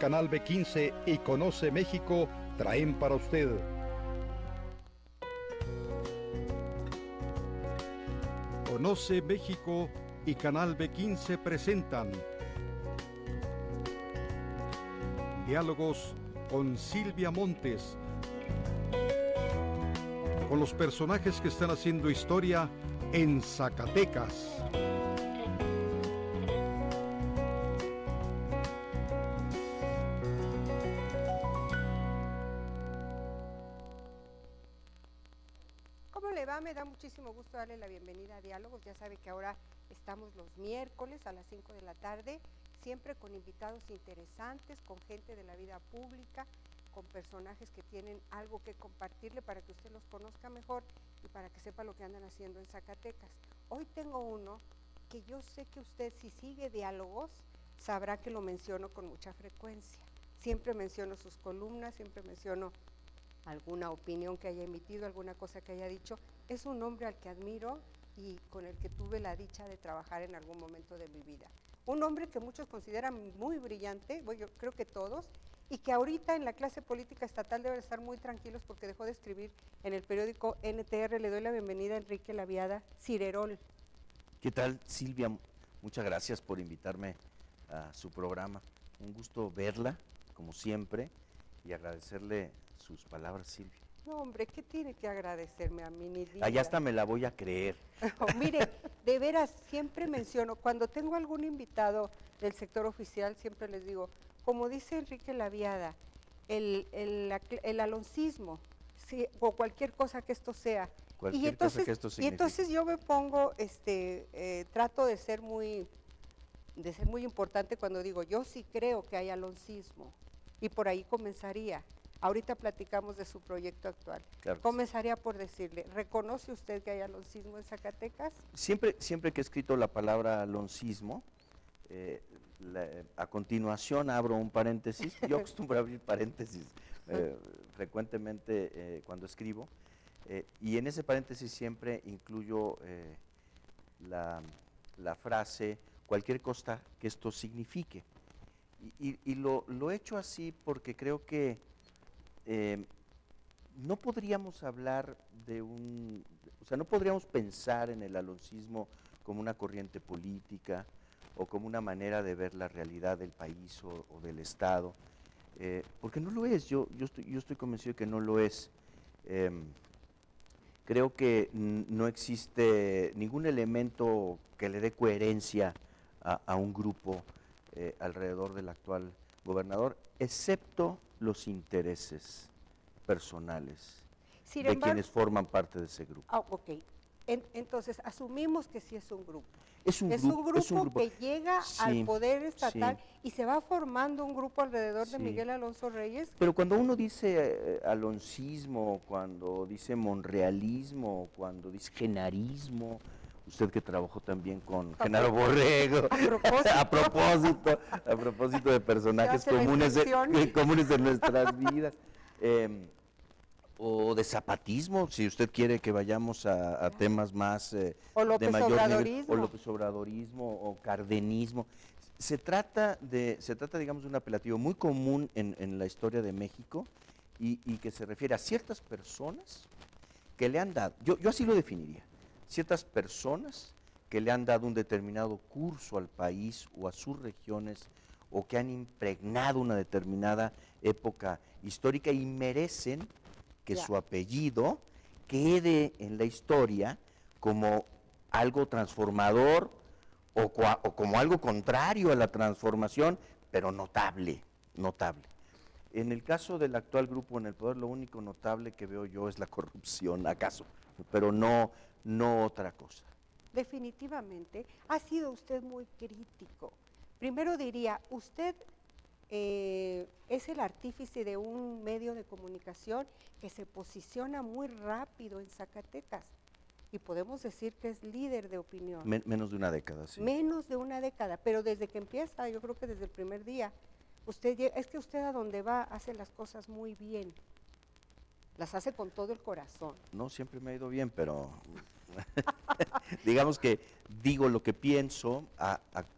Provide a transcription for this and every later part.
Canal B15 y Conoce México traen para usted Conoce México y Canal B15 presentan Diálogos con Silvia Montes, con los personajes que están haciendo historia en Zacatecas. ¿Cómo le va? Me da muchísimo gusto darle la bienvenida a Diálogos. Ya sabe que ahora estamos los miércoles a las 5 de la tarde, siempre con invitados interesantes, con gente de la vida pública, con personajes que tienen algo que compartirle para que usted los conozca mejor y para que sepa lo que andan haciendo en Zacatecas. Hoy tengo uno que yo sé que usted, si sigue Diálogos, sabrá que lo menciono con mucha frecuencia. Siempre menciono sus columnas, siempre menciono alguna opinión que haya emitido, alguna cosa que haya dicho. Es un hombre al que admiro y con el que tuve la dicha de trabajar en algún momento de mi vida. Un hombre que muchos consideran muy brillante, bueno, yo creo que todos, y que ahorita en la clase política estatal deben estar muy tranquilos porque dejó de escribir en el periódico NTR. Le doy la bienvenida a Enrique Laviada Cirerol. ¿Qué tal, Silvia? Muchas gracias por invitarme a su programa. Un gusto verla, como siempre, y agradecerle sus palabras, Silvia. No, hombre, ¿qué tiene que agradecerme a mí? Ni diga. Allá hasta me la voy a creer. No, mire, de veras, siempre menciono, cuando tengo algún invitado del sector oficial, siempre les digo, como dice Enrique Laviada, el aloncismo, sí, o cualquier cosa que esto sea. Cualquier cosa que esto signifique. Y entonces yo me pongo, trato de ser muy importante cuando digo, yo sí creo que hay aloncismo, y por ahí comenzaría. Ahorita platicamos de su proyecto actual. Claro. Comenzaría por decirle, ¿reconoce usted que hay aloncismo en Zacatecas? Siempre que he escrito la palabra aloncismo, a continuación abro un paréntesis. Yo acostumbro a abrir paréntesis frecuentemente cuando escribo, y en ese paréntesis siempre incluyo la frase, cualquier cosa que esto signifique. Y lo he hecho así porque creo que no podríamos hablar no podríamos pensar en el aloncismo como una corriente política o como una manera de ver la realidad del país o del Estado, porque no lo es. Yo estoy convencido de que no lo es. Creo que no existe ningún elemento que le dé coherencia a un grupo alrededor del actual gobernador, excepto los intereses personales de quienes forman parte de ese grupo. Ok, entonces asumimos que sí es un grupo. Es un grupo que llega al poder estatal, y se va formando un grupo alrededor de Miguel Alonso Reyes. Pero cuando uno dice aloncismo, cuando dice monrealismo, cuando dice genarismo, usted que trabajó también con Genaro Borrego, a propósito de personajes comunes en nuestras vidas, o de zapatismo, si usted quiere que vayamos a temas más de mayor nivel, o López Obradorismo, o cardenismo. Se trata, digamos, de un apelativo muy común en la historia de México y que se refiere a ciertas personas que le han dado, yo así lo definiría, ciertas personas que le han dado un determinado curso al país o a sus regiones, o que han impregnado una determinada época histórica y merecen que su apellido quede en la historia como algo transformador o como algo contrario a la transformación, pero notable. En el caso del actual grupo en el poder, lo único notable que veo yo es la corrupción, acaso, pero no otra cosa. Definitivamente, ha sido usted muy crítico. Primero diría, usted es el artífice de un medio de comunicación que se posiciona muy rápido en Zacatecas, y podemos decir que es líder de opinión. Menos de una década, sí. Menos de una década, pero desde que empieza, yo creo que desde el primer día, es que usted a donde va hace las cosas muy bien, las hace con todo el corazón. No siempre me ha ido bien, pero digamos que digo lo que pienso,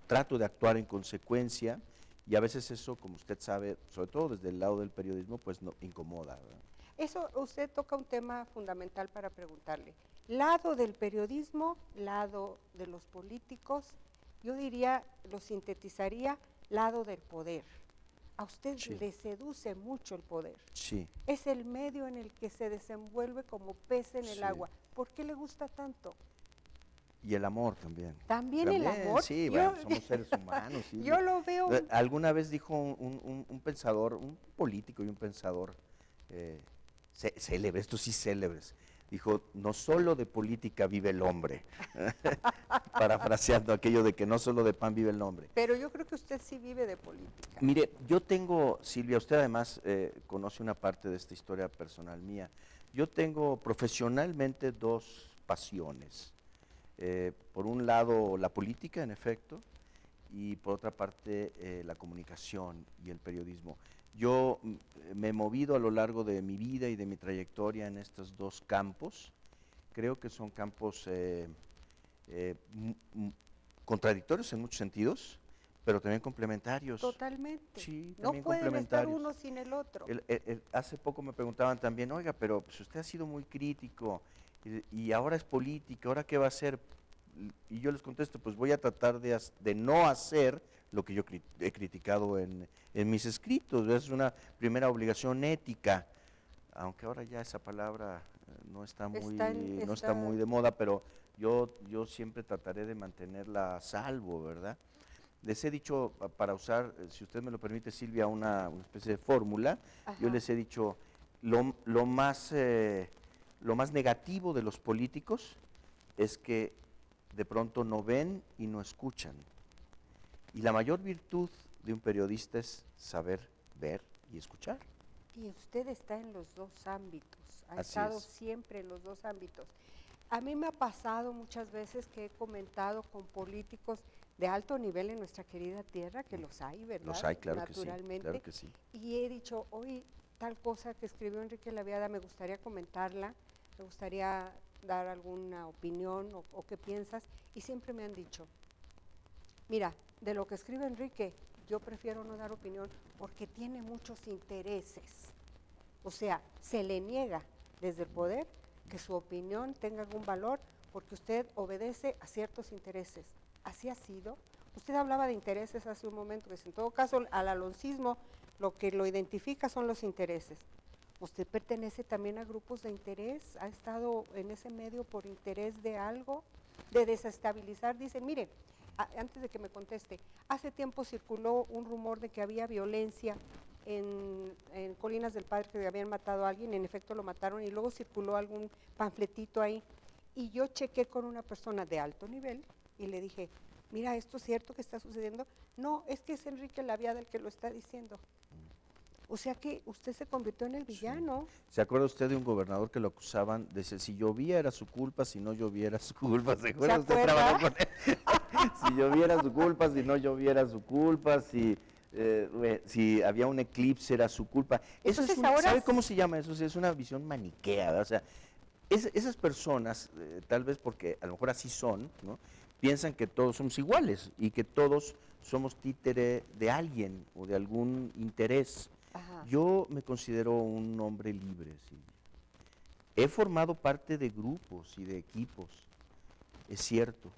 trato de actuar en consecuencia, Y a veces eso, como usted sabe, sobre todo desde el lado del periodismo, pues no incomoda, ¿verdad? Eso, usted toca un tema fundamental para preguntarle. Lado del periodismo, lado de los políticos, yo diría, lo sintetizaría, lado del poder. A usted Sí. le seduce mucho el poder. Sí. Es el medio en el que se desenvuelve como pez en el Sí. agua. ¿Por qué le gusta tanto? Y el amor también. ¿También el amor? Sí, bueno, somos seres humanos. Sí. Yo lo veo. Alguna vez dijo un pensador, un político y un pensador célebre, estos sí célebres, dijo, no solo de política vive el hombre, parafraseando aquello de que no solo de pan vive el hombre. Pero yo creo que usted sí vive de política. Mire, yo tengo, Silvia, usted además conoce una parte de esta historia personal mía, yo tengo profesionalmente dos pasiones. Por un lado la política, en efecto, y por otra parte la comunicación y el periodismo. Yo me he movido a lo largo de mi vida y de mi trayectoria en estos dos campos. Creo que son campos contradictorios en muchos sentidos, pero también complementarios. Totalmente. Sí, no pueden estar uno sin el otro. Hace poco me preguntaban también, oiga, pero pues usted ha sido muy crítico y ahora es política, ¿ahora qué va a hacer? Y yo les contesto, pues voy a tratar de no hacer lo que yo he criticado en mis escritos. Es una primera obligación ética, aunque ahora ya esa palabra no está muy de moda, pero yo siempre trataré de mantenerla a salvo, ¿verdad? Les he dicho, para usar, si usted me lo permite, Silvia, una especie de fórmula. Yo les he dicho, lo más negativo de los políticos es que de pronto no ven y no escuchan. Y la mayor virtud de un periodista es saber ver y escuchar. Y usted está en los dos ámbitos, ha Así estado es. siempre en los dos ámbitos. A mí me ha pasado muchas veces que he comentado con políticos de alto nivel en nuestra querida tierra, que los hay, ¿verdad? Los hay, claro Naturalmente. claro que sí. Y he dicho, hoy tal cosa que escribió Enrique Laviada, me gustaría comentarla, me gustaría dar alguna opinión o qué piensas, y siempre me han dicho, mira, de lo que escribe Enrique, yo prefiero no dar opinión porque tiene muchos intereses. O sea, se le niega desde el poder que su opinión tenga algún valor porque usted obedece a ciertos intereses. Así ha sido. Usted hablaba de intereses hace un momento, que en todo caso al aloncismo lo que lo identifica son los intereses. Usted pertenece también a grupos de interés, ha estado en ese medio por interés de algo, de desestabilizar. Dicen, mire, antes de que me conteste, hace tiempo circuló un rumor de que había violencia en Colinas del Padre, que habían matado a alguien, en efecto lo mataron, y luego circuló algún panfletito ahí, y yo chequé con una persona de alto nivel y le dije, mira, ¿esto es cierto que está sucediendo? No, es que es Enrique Laviada el que lo está diciendo. O sea que usted se convirtió en el villano. Sí. ¿Se acuerda usted de un gobernador que lo acusaban de si llovía era su culpa, si no llovía era su culpa? ¿Se acuerda? ¿Usted trabajó con él? Si lloviera su culpa, si no lloviera su culpa, si había un eclipse era su culpa. Eso entonces, es ¿sabe cómo se llama eso? Es una visión maniquea, ¿verdad? O sea, esas personas, tal vez porque a lo mejor así son, ¿no? Piensan que todos somos iguales y que todos somos títere de alguien o de algún interés. Ajá. Yo me considero un hombre libre, sí. He formado parte de grupos y de equipos, es cierto.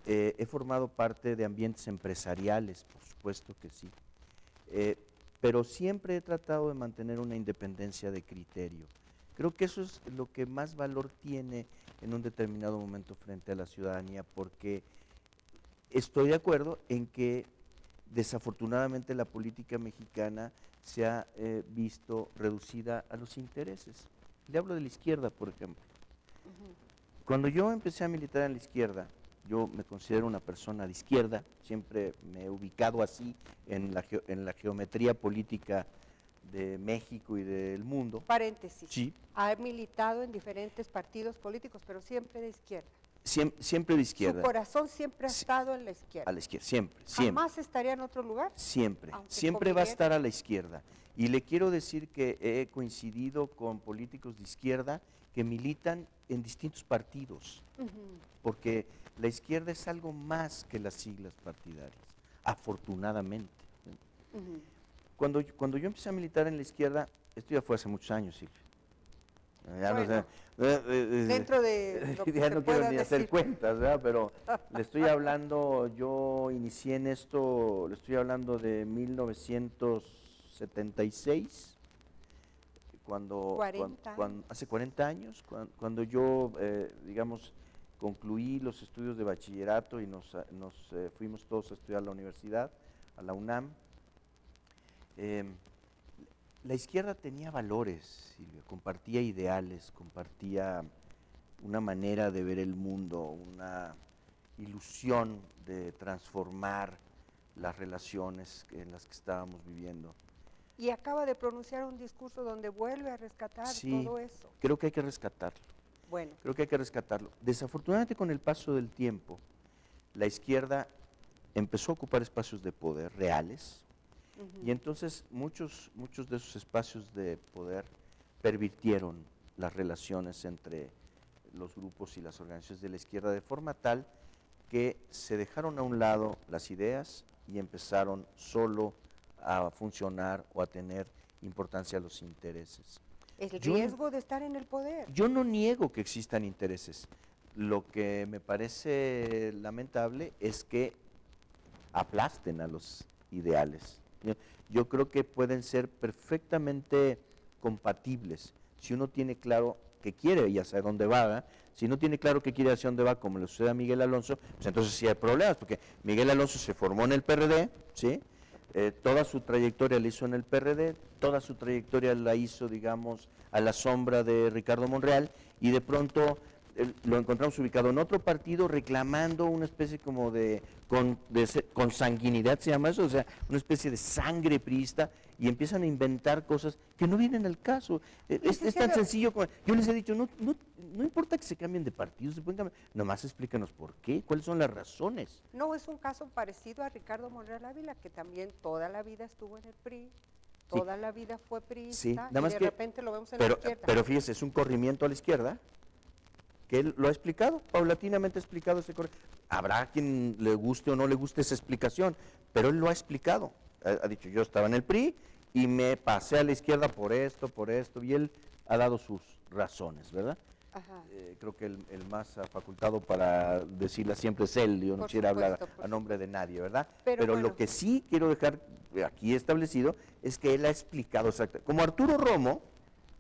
He formado parte de ambientes empresariales, por supuesto que sí. Pero siempre he tratado de mantener una independencia de criterio. Creo que eso es lo que más valor tiene en un determinado momento frente a la ciudadanía, porque estoy de acuerdo en que desafortunadamente la política mexicana se ha visto reducida a los intereses. Le hablo de la izquierda, por ejemplo. Cuando yo empecé a militar en la izquierda, yo me considero una persona de izquierda, siempre me he ubicado así en la geometría política de México y del mundo. Paréntesis. Sí. Ha militado en diferentes partidos políticos, pero siempre de izquierda. Siempre de izquierda. Su corazón siempre ha estado en la izquierda. A la izquierda, siempre. ¿Jamás estaría en otro lugar? Siempre, Aunque siempre va a estar a la izquierda. Y le quiero decir que he coincidido con políticos de izquierda que militan en distintos partidos, porque la izquierda es algo más que las siglas partidarias, afortunadamente. Cuando yo empecé a militar en la izquierda, esto ya fue hace muchos años, Silvia. Ya bueno, dentro de lo que ya se no pueda quiero ni hacer decir. cuentas, ¿verdad? Pero le estoy hablando, yo inicié en esto, le estoy hablando de 1976, hace 40 años, cuando yo, digamos, concluí los estudios de bachillerato y nos fuimos todos a estudiar a la universidad, a la UNAM. La izquierda tenía valores, Silvia, compartía ideales, compartía una manera de ver el mundo, una ilusión de transformar las relaciones en las que estábamos viviendo. Y acaba de pronunciar un discurso donde vuelve a rescatar todo eso. Creo que hay que rescatarlo. Bueno. Creo que hay que rescatarlo. Desafortunadamente, con el paso del tiempo, la izquierda empezó a ocupar espacios de poder reales, y entonces muchos de esos espacios de poder pervirtieron las relaciones entre los grupos y las organizaciones de la izquierda de forma tal que se dejaron a un lado las ideas y empezaron solo a funcionar o a tener importancia los intereses. El riesgo de estar en el poder. Yo no niego que existan intereses. Lo que me parece lamentable es que aplasten a los ideales. Yo creo que pueden ser perfectamente compatibles si uno tiene claro que quiere y hacia dónde va, ¿verdad? Si no tiene claro que quiere hacia dónde va, como le sucede a Miguel Alonso, pues entonces sí hay problemas, porque Miguel Alonso se formó en el PRD, ¿sí? Toda su trayectoria la hizo en el PRD, toda su trayectoria la hizo, digamos, a la sombra de Ricardo Monreal, y de pronto lo encontramos ubicado en otro partido reclamando una especie como de consanguinidad, se llama eso, o sea, una especie de sangre priista, y empiezan a inventar cosas que no vienen al caso. Es tan sencillo como, yo les he dicho, no importa que se cambien de partido, se pueden cambiar, nomás explícanos por qué, cuáles son las razones. No, es un caso parecido a Ricardo Monreal Ávila, que también toda la vida estuvo en el PRI, toda la vida fue priista, nada más y de que, repente lo vemos en la izquierda. Pero fíjese, es un corrimiento a la izquierda, que él lo ha explicado, paulatinamente ha explicado ese corrimiento. Habrá quien le guste o no le guste esa explicación, pero él lo ha explicado. Ha dicho, yo estaba en el PRI y me pasé a la izquierda por esto, y él ha dado sus razones, ¿verdad? Ajá. Creo que el más facultado para decirla siempre es él, yo no quisiera hablar a nombre de nadie, ¿verdad? Pero bueno, lo que sí quiero dejar aquí establecido es que él ha explicado exactamente, como Arturo Romo,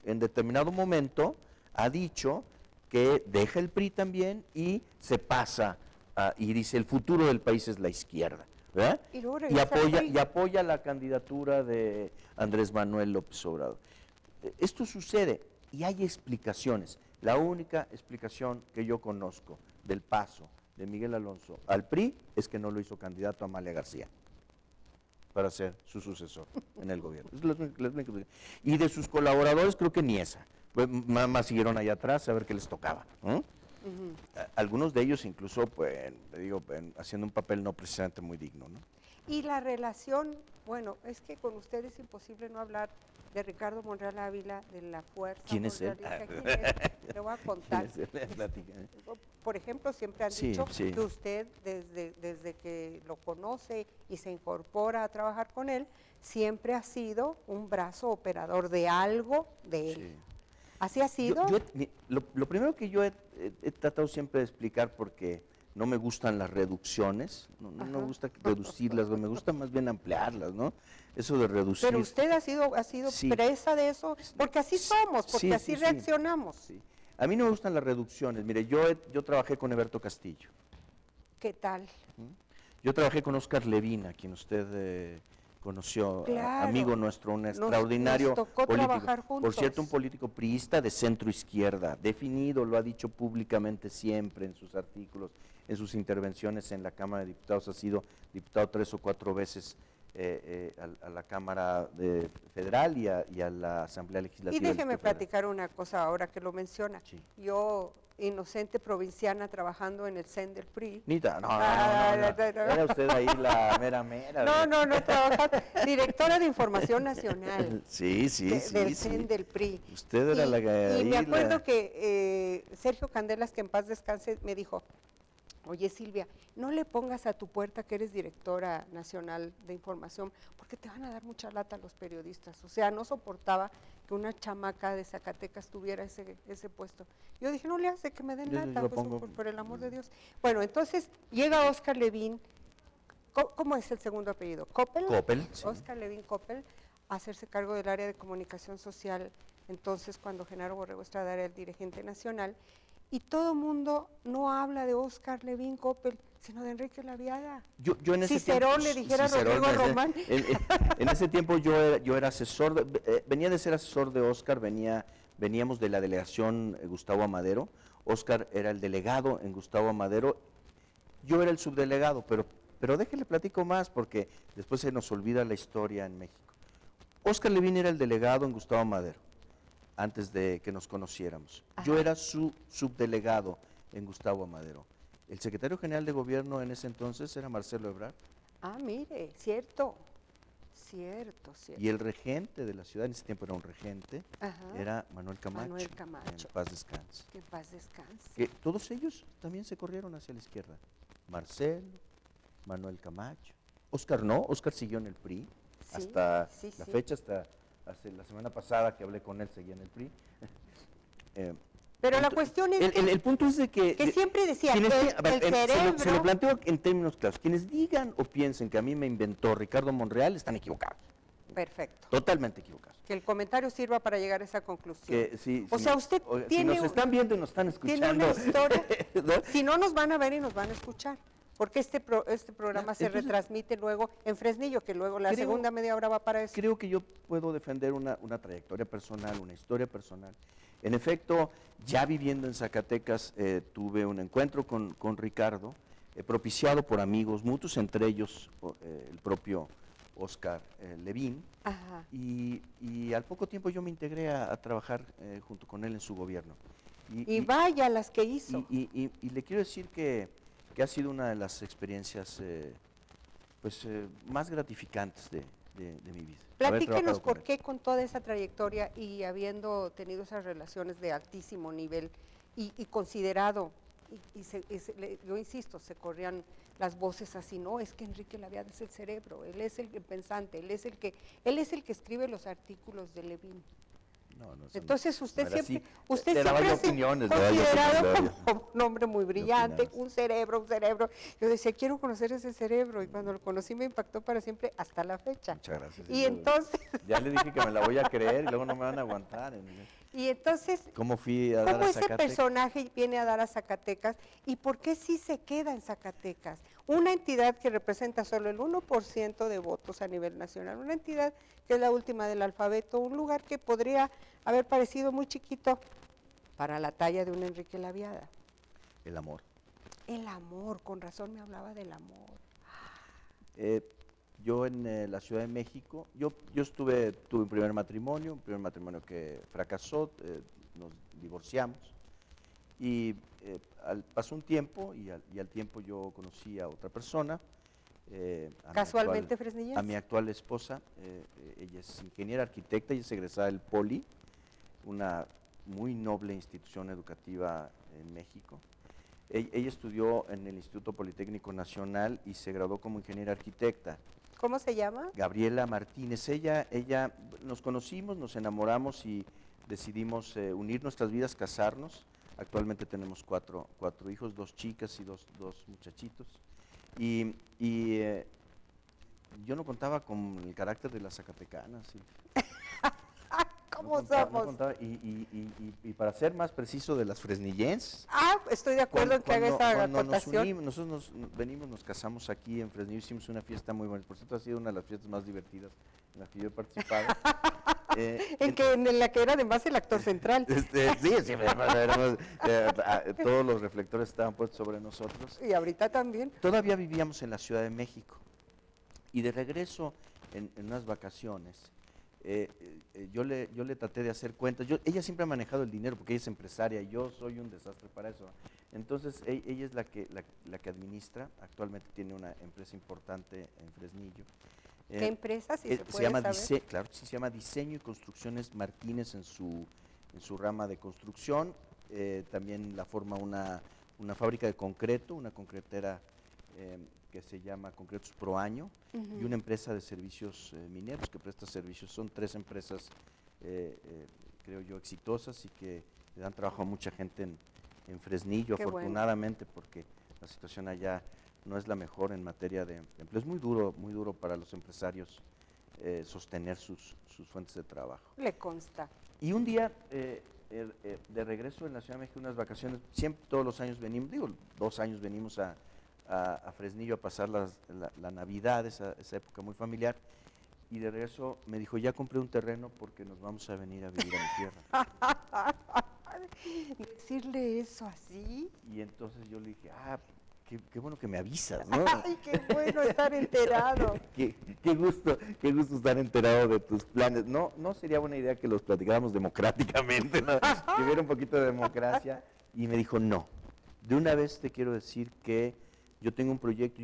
en determinado momento, ha dicho que deja el PRI también y se pasa, y dice, el futuro del país es la izquierda, ¿verdad? Y apoya la candidatura de Andrés Manuel López Obrador. Esto sucede y hay explicaciones. La única explicación que yo conozco del paso de Miguel Alonso al PRI es que no lo hizo candidato a Amalia García para ser su sucesor en el gobierno. Y de sus colaboradores creo que ni esa. Pues, nada más siguieron allá atrás a ver qué les tocaba. Algunos de ellos incluso, pues, haciendo un papel no precisamente muy digno, ¿no? Y la relación, bueno, es que con usted es imposible no hablar de Ricardo Monreal Ávila, de la fuerza. ¿Quién es él? ¿Quién es? Le voy a contar. Por ejemplo, siempre han dicho que usted, desde que lo conoce y se incorpora a trabajar con él, siempre ha sido un brazo operador de algo de él. Sí. ¿Así ha sido? Lo primero que yo he tratado siempre de explicar, porque no me gustan las reducciones, no me gusta reducirlas, me gusta más bien ampliarlas, ¿no? Eso de reducir. Pero usted ha sido presa de eso, porque así somos, porque así reaccionamos. Sí. A mí no me gustan las reducciones. Mire, yo trabajé con Eberto Castillo. ¿Qué tal? Yo trabajé con Óscar Levín, a quien usted conoció, claro, amigo nuestro, un extraordinario político. Por cierto, un político priista de centro izquierda, definido, lo ha dicho públicamente siempre en sus artículos, en sus intervenciones en la Cámara de Diputados, ha sido diputado 3 o 4 veces a la Cámara Federal y a la Asamblea Legislativa. Y déjeme platicar una cosa ahora que lo menciona. Sí. Yo, inocente provinciana, trabajando en el CEN del PRI. Nita, no. Era usted ahí la mera. No, trabajaba, directora de Información Nacional. Sí. Del CEN del PRI. Usted era y me acuerdo que Sergio Candelas, que en paz descanse, me dijo, oye Silvia, no le pongas a tu puerta que eres directora nacional de información, porque te van a dar mucha lata a los periodistas. O sea, no soportaba que una chamaca de Zacatecas tuviera ese puesto. Yo dije, no le hace que me den lata, pues, por el amor de Dios. Bueno, entonces llega Óscar Levín, ¿cómo es el segundo apellido? ¿Coppel? Coppel, sí. Óscar Levín Coppel, a hacerse cargo del área de comunicación social, entonces cuando Genaro Borrego Estrada era el dirigente nacional, y todo mundo no habla de Óscar Levín Coppel, sino de Enrique Laviada. Yo en ese Cicerón tiempo, le dijera a Cicerón, Rodrigo Román. En ese tiempo yo era asesor, venía de ser asesor de Óscar, veníamos de la delegación Gustavo Amadero. Óscar era el delegado en Gustavo Amadero, yo era el subdelegado, pero déjenle platico más porque después se nos olvida la historia en México. Óscar Levín era el delegado en Gustavo Amadero, antes de que nos conociéramos. Ajá. Yo era su subdelegado en Gustavo Amadero. El secretario general de gobierno en ese entonces era Marcelo Ebrard. Ah, mire, cierto. Y el regente de la ciudad, en ese tiempo era un regente, Ajá. era Manuel Camacho. Manuel Camacho. En paz descanse. Que en paz descanse. Que todos ellos también se corrieron hacia la izquierda. Marcelo, Manuel Camacho. Óscar no, Óscar siguió en el PRI, Sí, hasta sí, la sí. fecha, hasta la semana pasada que hablé con él, seguía en el PRI. Pero la cuestión es el punto es de que siempre decía, quienes el cerebro. se lo planteo en términos claros. Quienes digan o piensen que a mí me inventó Ricardo Monreal están equivocados. Perfecto. Totalmente equivocados. Que el comentario sirva para llegar a esa conclusión. Que, sí, o sí, sea, usted tiene... Si nos están viendo y nos están tiene escuchando. una historia. ¿no? Si no, nos van a ver y nos van a escuchar. Porque este programa se Entonces, retransmite luego en Fresnillo, que luego la creo- segunda media hora va para eso. Creo que yo puedo defender una trayectoria personal, una historia personal. En efecto, ya viviendo en Zacatecas, tuve un encuentro con Ricardo, propiciado por amigos mutuos, entre ellos el propio Óscar Levín, Ajá. y al poco tiempo yo me integré a trabajar junto con él en su gobierno. Y vaya las que hizo. Y le quiero decir que ha sido una de las experiencias más gratificantes de mi vida. haber Platíquenos trabajado con por él. qué con toda esa trayectoria y habiendo tenido esas relaciones de altísimo nivel y considerado, yo insisto, se corrían las voces así, no, es que Enrique Laviada es el cerebro, él es el pensante, él es el que escribe los artículos de Levín. No, Entonces usted no era siempre, así. usted Le daba siempre yo ha sido opiniones, le daba yo considerado opiniones. como un hombre muy brillante, opiniones. un cerebro. Yo decía, quiero conocer ese cerebro, y cuando lo conocí me impactó para siempre hasta la fecha. Muchas gracias. Y entonces, Ya le dije que me la voy a creer y luego no me van a aguantar. ¿Cómo fui a dar ¿cómo a ese Zacatecas? personaje viene a dar a Zacatecas y por qué sí se queda en Zacatecas? Una entidad que representa solo el 1% de votos a nivel nacional, una entidad que es la última del alfabeto, un lugar que podría haber parecido muy chiquito para la talla de un Enrique Laviada. El amor. El amor, con razón me hablaba del amor. Yo en la Ciudad de México, yo tuve un primer matrimonio que fracasó, nos divorciamos y pasó un tiempo y al tiempo yo conocí a otra persona. ¿Casualmente fresnillense? A mi actual esposa, ella es ingeniera arquitecta y es egresada del Poli, una muy noble institución educativa en México. Ella estudió en el Instituto Politécnico Nacional y se graduó como ingeniera arquitecta. ¿Cómo se llama? Gabriela Martínez. Ella nos conocimos, nos enamoramos y decidimos unir nuestras vidas, casarnos. Actualmente tenemos cuatro hijos, 2 chicas y dos muchachitos. Y yo no contaba con el carácter de las zacatecanas. ¿Sí? ¿Cómo No somos? contaba, y para ser más preciso, de las fresnillenses. Estoy de acuerdo en que haga esa cuando acotación. nosotros nos casamos aquí en Fresnillo, hicimos una fiesta muy buena. Por cierto, ha sido una de las fiestas más divertidas en las que yo he participado. En la que era además el actor central. Sí, todos los reflectores estaban puestos sobre nosotros. Y ahorita también. Todavía vivíamos en la Ciudad de México y de regreso en unas vacaciones, yo le traté de hacer cuentas. Ella siempre ha manejado el dinero porque ella es empresaria y yo soy un desastre para eso. Entonces ella es la que administra, actualmente tiene una empresa importante en Fresnillo. ¿Qué empresa, si se puede llama saber? Claro, sí, se llama Diseño y Construcciones Martínez en su rama de construcción. También la forma una fábrica de concreto, una concretera que se llama Concretos Pro Año, y una empresa de servicios mineros que presta servicios. Son 3 empresas, creo yo, exitosas y que le dan trabajo a mucha gente en Fresnillo, Qué afortunadamente, porque la situación allá no es la mejor en materia de empleo. Es muy duro para los empresarios sostener sus fuentes de trabajo. Le consta. Y un día, de regreso en la Ciudad de México, unas vacaciones, siempre, todos los años venimos, 2 años venimos a Fresnillo a pasar la Navidad, esa época muy familiar, y de regreso me dijo, ya compré un terreno porque nos vamos a venir a vivir a mi tierra. Decirle eso así. Y entonces yo le dije, qué bueno que me avisas, ¿no? Ay, qué bueno estar enterado. qué gusto estar enterado de tus planes. No sería buena idea que los platicáramos democráticamente, ¿no? Que hubiera un poquito de democracia. Y me dijo, no, de una vez te quiero decir que yo tengo un proyecto,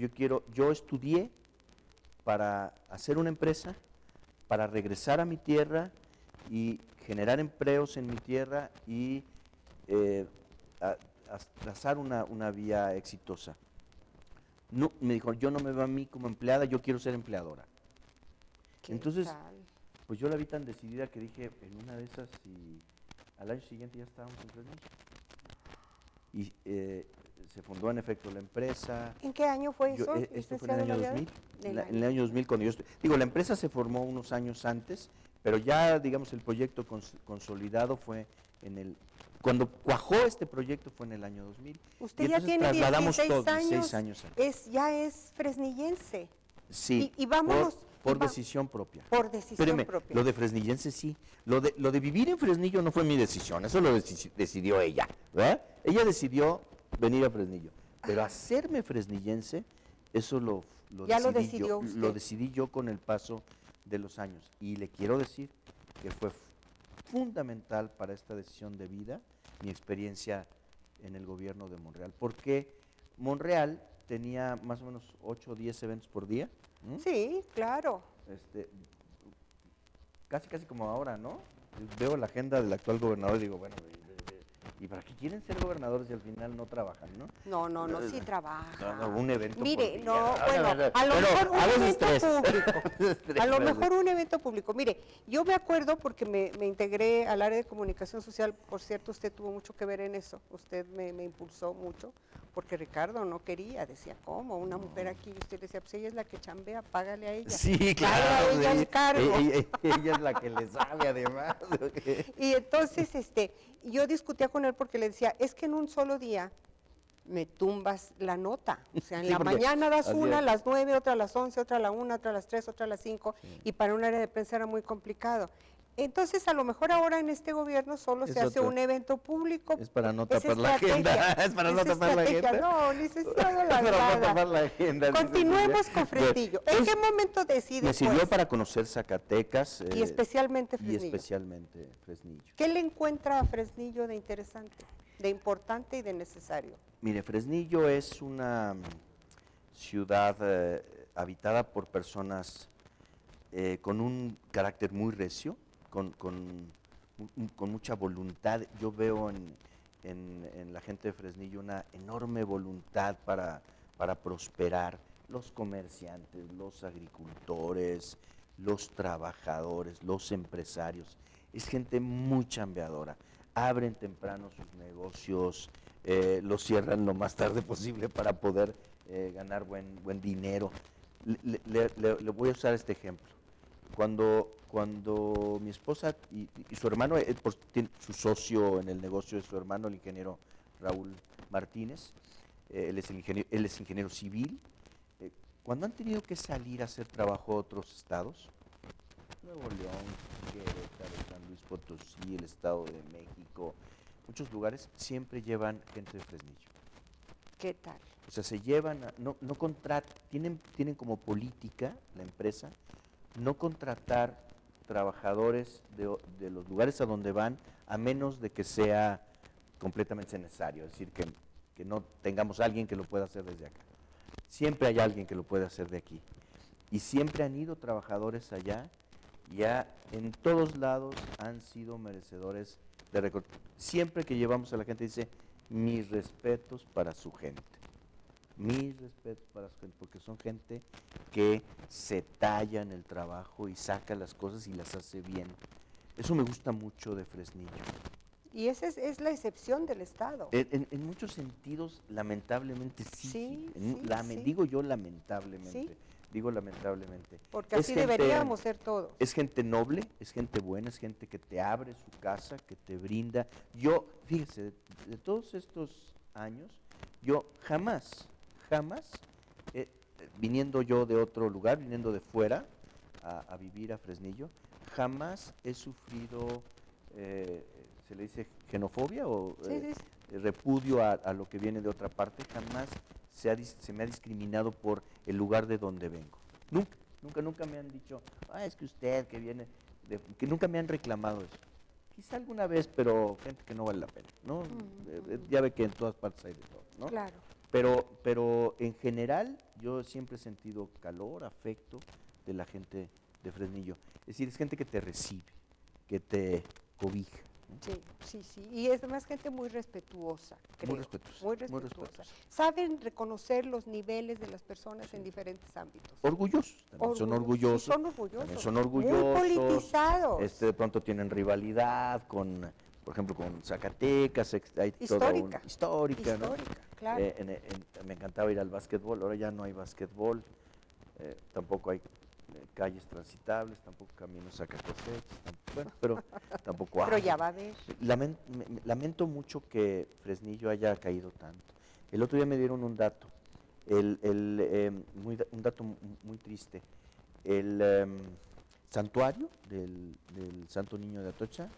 yo estudié para hacer una empresa, para regresar a mi tierra y generar empleos en mi tierra y trazar una vía exitosa. No, me dijo, yo no me veo a mí como empleada, yo quiero ser empleadora. Entonces, pues yo la vi tan decidida que dije, en una de esas, y al año siguiente ya estábamos en Fresnillo. Y se fundó en efecto la empresa. ¿En qué año fue eso? Esto fue en el año 2000. En el año 2000, cuando la empresa se formó unos años antes, pero ya, digamos, el proyecto consolidado fue cuando cuajó este proyecto fue en el año 2000. Usted ya tiene 16 años ya es fresnillense. Sí, y vámonos, por decisión propia. Por decisión propia. Lo de fresnillense sí. Lo de vivir en Fresnillo no fue mi decisión, eso lo decidió ella, ¿verdad? Ella decidió venir a Fresnillo, pero hacerme fresnillense, eso lo decidí yo con el paso de los años. Y le quiero decir que fue fundamental para esta decisión de vida mi experiencia en el gobierno de Monreal, porque Monreal tenía más o menos 8 o 10 eventos por día. Sí, claro. Casi como ahora, ¿no? Veo la agenda del actual gobernador y digo, bueno, ¿y para qué quieren ser gobernadores si al final no trabajan, no? No, sí trabajan. No, un evento Mire, por día. A lo mejor un evento público. A lo mejor un evento público. Mire, yo me acuerdo porque me integré al área de comunicación social, por cierto, usted tuvo mucho que ver en eso, usted me impulsó mucho, porque Ricardo no quería, decía, ¿cómo? Una mujer aquí, y usted decía, pues ella es la que chambea, págale a ella. Sí, claro. Ella el cargo. Ella es la que le sabe además. Y entonces, yo discutía con él porque le decía, es que en un solo día me tumbas la nota. O sea, en la mañana das una, a las 9, otra a las 11, otra a la 1, otra a las 3, otra a las 5, y para un área de prensa era muy complicado. Entonces, a lo mejor ahora en este gobierno solo se hace un evento público. Es para no tapar la agenda. Es para no tapar la agenda. No, licenciado, la verdad. Para no tapar la agenda. Continuemos con Fresnillo. ¿En qué momento decide? Me sirvió para conocer Zacatecas. Y especialmente Fresnillo. ¿Qué le encuentra a Fresnillo de interesante, de importante y de necesario? Mire, Fresnillo es una ciudad habitada por personas con un carácter muy recio, con mucha voluntad. Yo veo en la gente de Fresnillo una enorme voluntad para prosperar. Los comerciantes, los agricultores, los trabajadores, los empresarios. Es gente muy chambeadora. Abren temprano sus negocios, los cierran lo más tarde posible para poder ganar buen dinero. Le voy a usar este ejemplo. Cuando mi esposa y su hermano, su socio en el negocio de su hermano, el ingeniero Raúl Martínez, él es ingeniero civil, cuando han tenido que salir a hacer trabajo a otros estados, Nuevo León, Querétaro, San Luis Potosí, el Estado de México, muchos lugares, siempre llevan gente de Fresnillo. ¿Qué tal? O sea, se llevan, no contratan, tienen como política la empresa no contratar trabajadores de los lugares a donde van, a menos de que sea completamente necesario, es decir, que no tengamos a alguien que lo pueda hacer desde acá. Siempre hay alguien que lo puede hacer de aquí. Y siempre han ido trabajadores allá, ya en todos lados han sido merecedores de reconocimiento. Siempre que llevamos a la gente dice, mis respetos para su gente. Mis respetos para su gente, porque son gente que se talla en el trabajo y saca las cosas y las hace bien. Eso me gusta mucho de Fresnillo. Y esa es la excepción del Estado. En muchos sentidos, lamentablemente sí. Digo yo lamentablemente. ¿Sí? Digo lamentablemente. Porque así deberíamos ser todos. Es gente noble, es gente buena, es gente que te abre su casa, que te brinda. Yo, fíjese, de todos estos años, yo jamás, viniendo yo de otro lugar, viniendo de fuera a vivir a Fresnillo, jamás he sufrido, se le dice xenofobia o repudio a lo que viene de otra parte, jamás se me ha discriminado por el lugar de donde vengo. Nunca me han dicho, es que usted que viene, que nunca me han reclamado eso. Quizá alguna vez, pero gente que no vale la pena, ¿no? Ya ve que en todas partes hay de todo, ¿no? Claro. Pero en general yo siempre he sentido calor, afecto de la gente de Fresnillo. Es decir, es gente que te recibe, que te cobija. Sí. Y es además gente muy respetuosa, creo. Muy respetuosa. Saben reconocer los niveles de las personas en diferentes ámbitos. Orgullosos. Son orgullosos. Sí, son orgullosos. También son orgullosos. Muy politizados. De pronto tienen rivalidad con, por ejemplo, con Zacatecas. Hay toda una histórica, ¿no? Claro. Me encantaba ir al básquetbol. Ahora ya no hay básquetbol. Tampoco hay calles transitables, tampoco caminos a Cacosets, bueno, pero tampoco hay. Pero ya va a haber. Lamento mucho que Fresnillo haya caído tanto. El otro día me dieron un dato, un dato muy triste. El santuario del Santo Niño de Atocha,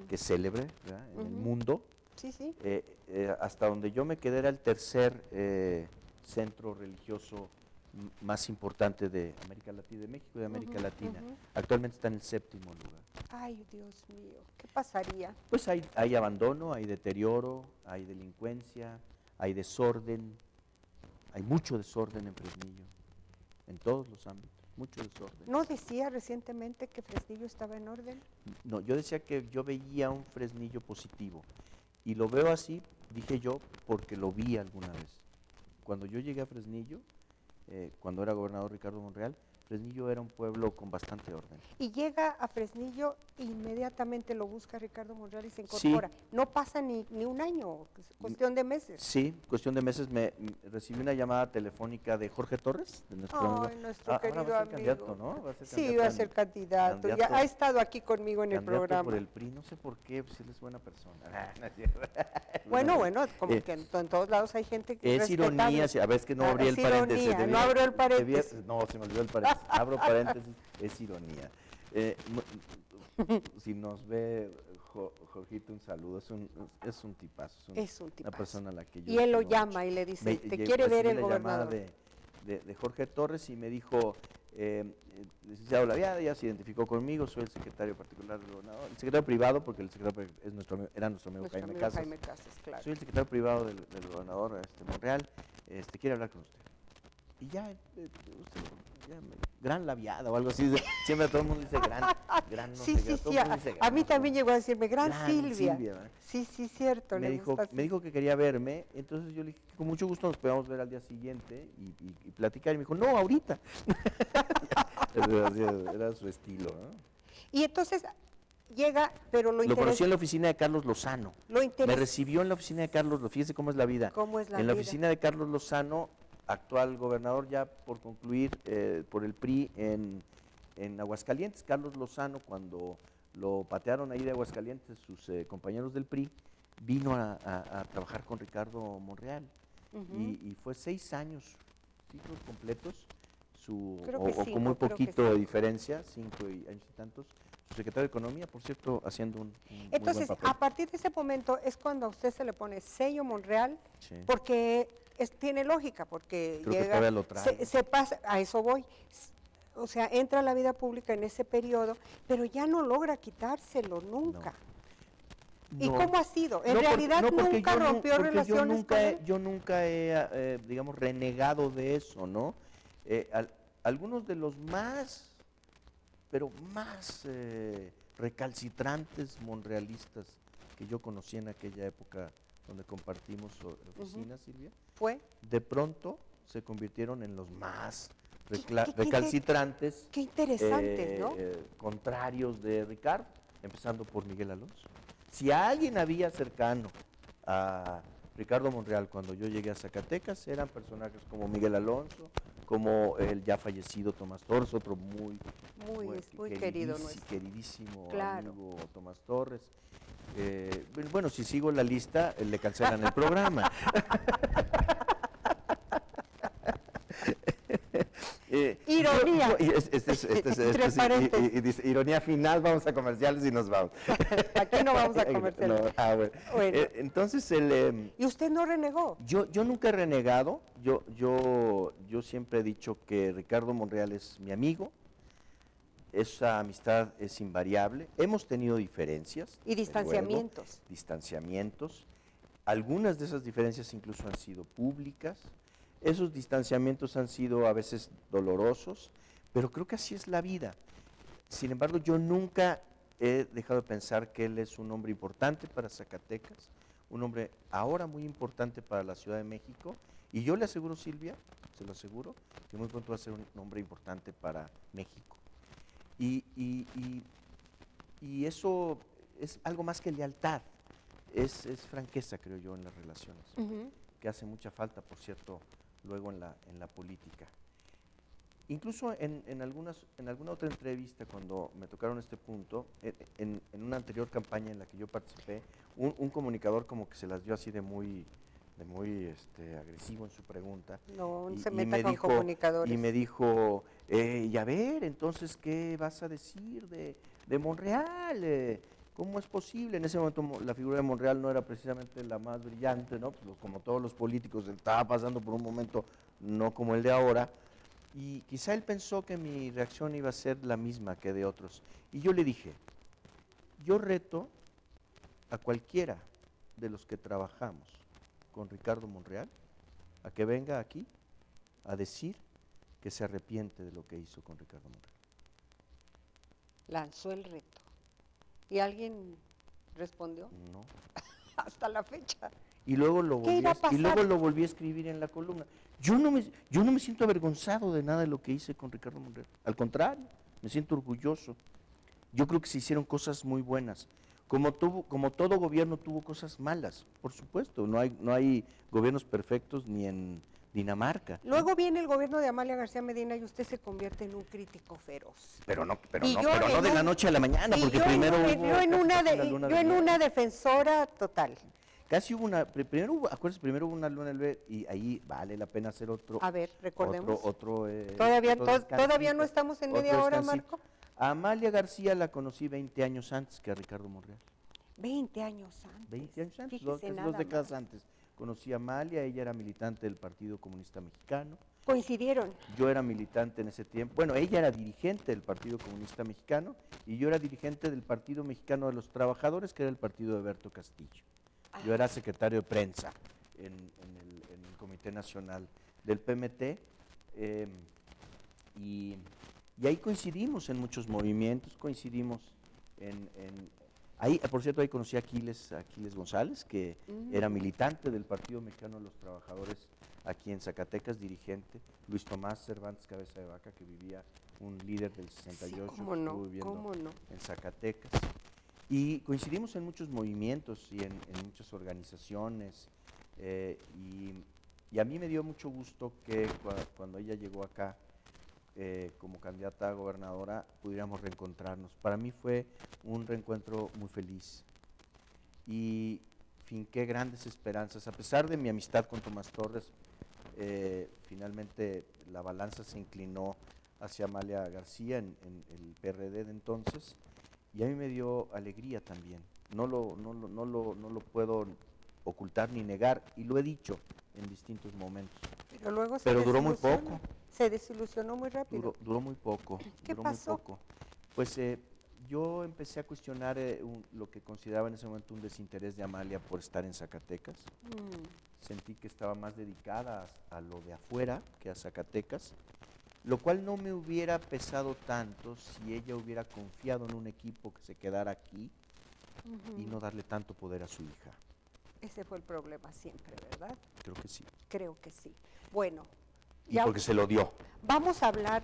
que es célebre, ¿verdad?, en el mundo, hasta donde yo me quedé era el tercer centro religioso más importante de América Latina, de México y de América Latina. Actualmente está en el 7º lugar. Ay, Dios mío, ¿qué pasaría? Pues hay abandono, hay deterioro, hay delincuencia, hay desorden, hay mucho desorden en Fresnillo, en todos los ámbitos, mucho desorden. ¿No decía recientemente que Fresnillo estaba en orden? No, yo decía que yo veía un Fresnillo positivo, y lo veo así, dije yo, porque lo vi alguna vez. Cuando yo llegué a Fresnillo, cuando era gobernador Ricardo Monreal, Fresnillo era un pueblo con bastante orden. Y llega a Fresnillo, inmediatamente lo busca Ricardo Monreal y se incorpora. Sí. No pasa ni un año, cuestión de meses. Sí, cuestión de meses. Recibí una llamada telefónica de Jorge Torres, de nuestro querido amigo. Candidato, ¿no? Sí, va a ser candidato. Ya ha estado aquí conmigo en el programa. Por el PRI, no sé por qué, pues él es buena persona. Bueno, como que en todos lados hay gente que es ironía, a veces que no abrí el paréntesis. No abrió el paréntesis. No, se me olvidó el paréntesis. Abro paréntesis, es ironía. Si nos ve Jorgito, un saludo, es un tipazo. Es un tipazo. Una persona a la que yo... Y él lo llama y le dice, te quiere ver el gobernador. De Jorge Torres y me dijo, licenciado Laviada, ya se identificó conmigo, soy el secretario particular del gobernador, el secretario privado, porque el secretario era nuestro amigo Jaime Casas. Claro. Soy el secretario privado del gobernador Monreal, quiere hablar con usted. Y ya, gran Laviada o algo así, siempre todo el mundo dice gran no sí, sé, sí, a mí también llegó a decirme gran Silvia. Sí, cierto. Me dijo que quería verme, entonces yo le dije que con mucho gusto nos podíamos ver al día siguiente y platicar, y me dijo, no, ahorita. Era su estilo, ¿no? Y entonces llega, pero lo conocí en la oficina de Carlos Lozano. Me recibió en la oficina de Carlos, fíjese cómo es la vida. En la oficina de Carlos Lozano, actual gobernador ya por concluir por el PRI en Aguascalientes. Carlos Lozano, cuando lo patearon ahí de Aguascalientes sus compañeros del PRI, vino a trabajar con Ricardo Monreal. Y fue 6 años, ciclos completos, con muy poquito de diferencia, 5 años y tantos. Su secretario de Economía, por cierto, haciendo un Entonces, muy buen papel. A partir de ese momento es cuando a usted se le pone sello Monreal, porque tiene lógica, porque llega, se pasa, a eso voy, o sea, entra a la vida pública en ese periodo, pero ya no logra quitárselo nunca. No. ¿Y cómo ha sido? En realidad nunca rompió relaciones con él. Yo nunca he, digamos, renegado de eso, ¿no? Algunos de los más, pero más recalcitrantes monrealistas que yo conocí en aquella época donde compartimos oficina, Silvia, de pronto se convirtieron en los más recalcitrantes, qué interesante, ¿no? Contrarios de Ricardo, empezando por Miguel Alonso. Si alguien había cercano a Ricardo Monreal cuando yo llegué a Zacatecas, eran personajes como Miguel Alonso, como el ya fallecido Tomás Torres, otro muy querido queridísimo amigo Tomás Torres. Bueno, si sigo la lista, le cancelan el programa. Ironía. Dice, ironía final, vamos a comerciales y nos vamos. Aquí no vamos a comerciales. Bueno. Entonces, ¿y usted no renegó? Yo nunca he renegado. Yo siempre he dicho que Ricardo Monreal es mi amigo. Esa amistad es invariable. Hemos tenido diferencias. Y distanciamientos. Distanciamientos. Algunas de esas diferencias incluso han sido públicas. Esos distanciamientos han sido a veces dolorosos, pero creo que así es la vida. Sin embargo, yo nunca he dejado de pensar que él es un hombre importante para Zacatecas, un hombre ahora muy importante para la Ciudad de México, y yo le aseguro, Silvia, se lo aseguro, que muy pronto va a ser un hombre importante para México. Y eso es algo más que lealtad, es franqueza, creo yo, en las relaciones, que hace mucha falta, por cierto, luego en la política. Incluso en alguna otra entrevista, cuando me tocaron este punto, en una anterior campaña en la que yo participé, un comunicador como que se las dio así de muy agresivo en su pregunta. No se meta con comunicadores. Y me dijo, y a ver, entonces, ¿qué vas a decir de Monreal? ¿Cómo es posible? En ese momento la figura de Monreal no era precisamente la más brillante, ¿no? Pues, como todos los políticos, estaba pasando por un momento no como el de ahora, y quizá él pensó que mi reacción iba a ser la misma que de otros. Y yo le dije, yo reto a cualquiera de los que trabajamos con Ricardo Monreal a que venga aquí a decir que se arrepiente de lo que hizo con Ricardo Monreal. Lanzó el reto. ¿Y alguien respondió? No. Hasta la fecha. Y luego lo volví a escribir en la columna. Yo no me siento avergonzado de nada de lo que hice con Ricardo Monreal. Al contrario, me siento orgulloso. Yo creo que se hicieron cosas muy buenas. Como todo gobierno tuvo cosas malas, por supuesto. No hay gobiernos perfectos ni en Dinamarca. Luego viene el gobierno de Amalia García Medina y usted se convierte en un crítico feroz. Pero no de la noche a la mañana, porque primero yo en una defensora total. Casi hubo primero hubo una luna del B, y ahí vale la pena hacer otro. A ver, recordemos. Todavía no estamos en media hora, Marco. A Amalia García la conocí 20 años antes que a Ricardo Monreal. 20 años antes. 20 años antes, dos décadas antes. Conocí a Amalia, ella era militante del Partido Comunista Mexicano. ¿Coincidieron? Yo era militante en ese tiempo. Bueno, ella era dirigente del Partido Comunista Mexicano y yo era dirigente del Partido Mexicano de los Trabajadores, que era el partido de Berto Castillo. Yo era secretario de prensa en el Comité Nacional del PMT, y ahí coincidimos en muchos movimientos, coincidimos ahí, por cierto, ahí conocí a Aquiles González, que era militante del Partido Mexicano de los Trabajadores aquí en Zacatecas, dirigente, Luis Tomás Cervantes Cabeza de Vaca, que vivía, un líder del 68, sí, ¿cómo no? estuvo viviendo ¿Cómo no? en Zacatecas. Y coincidimos en muchos movimientos y en muchas organizaciones, y a mí me dio mucho gusto que cuando ella llegó acá como candidata a gobernadora pudiéramos reencontrarnos. Para mí fue un reencuentro muy feliz y finqué grandes esperanzas. A pesar de mi amistad con Tomás Torres, finalmente la balanza se inclinó hacia Amalia García en el PRD de entonces, y a mí me dio alegría también. No lo puedo ocultar ni negar, y lo he dicho en distintos momentos. Pero duró muy poco. Se desilusionó muy rápido. Duró muy poco. ¿Qué pasó? Muy poco. Pues yo empecé a cuestionar lo que consideraba en ese momento un desinterés de Amalia por estar en Zacatecas. Sentí que estaba más dedicada a lo de afuera que a Zacatecas, lo cual no me hubiera pesado tanto si ella hubiera confiado en un equipo que se quedara aquí y no darle tanto poder a su hija. Ese fue el problema siempre, ¿verdad? Creo que sí. Creo que sí. Bueno. Y porque se lo dio. Vamos a hablar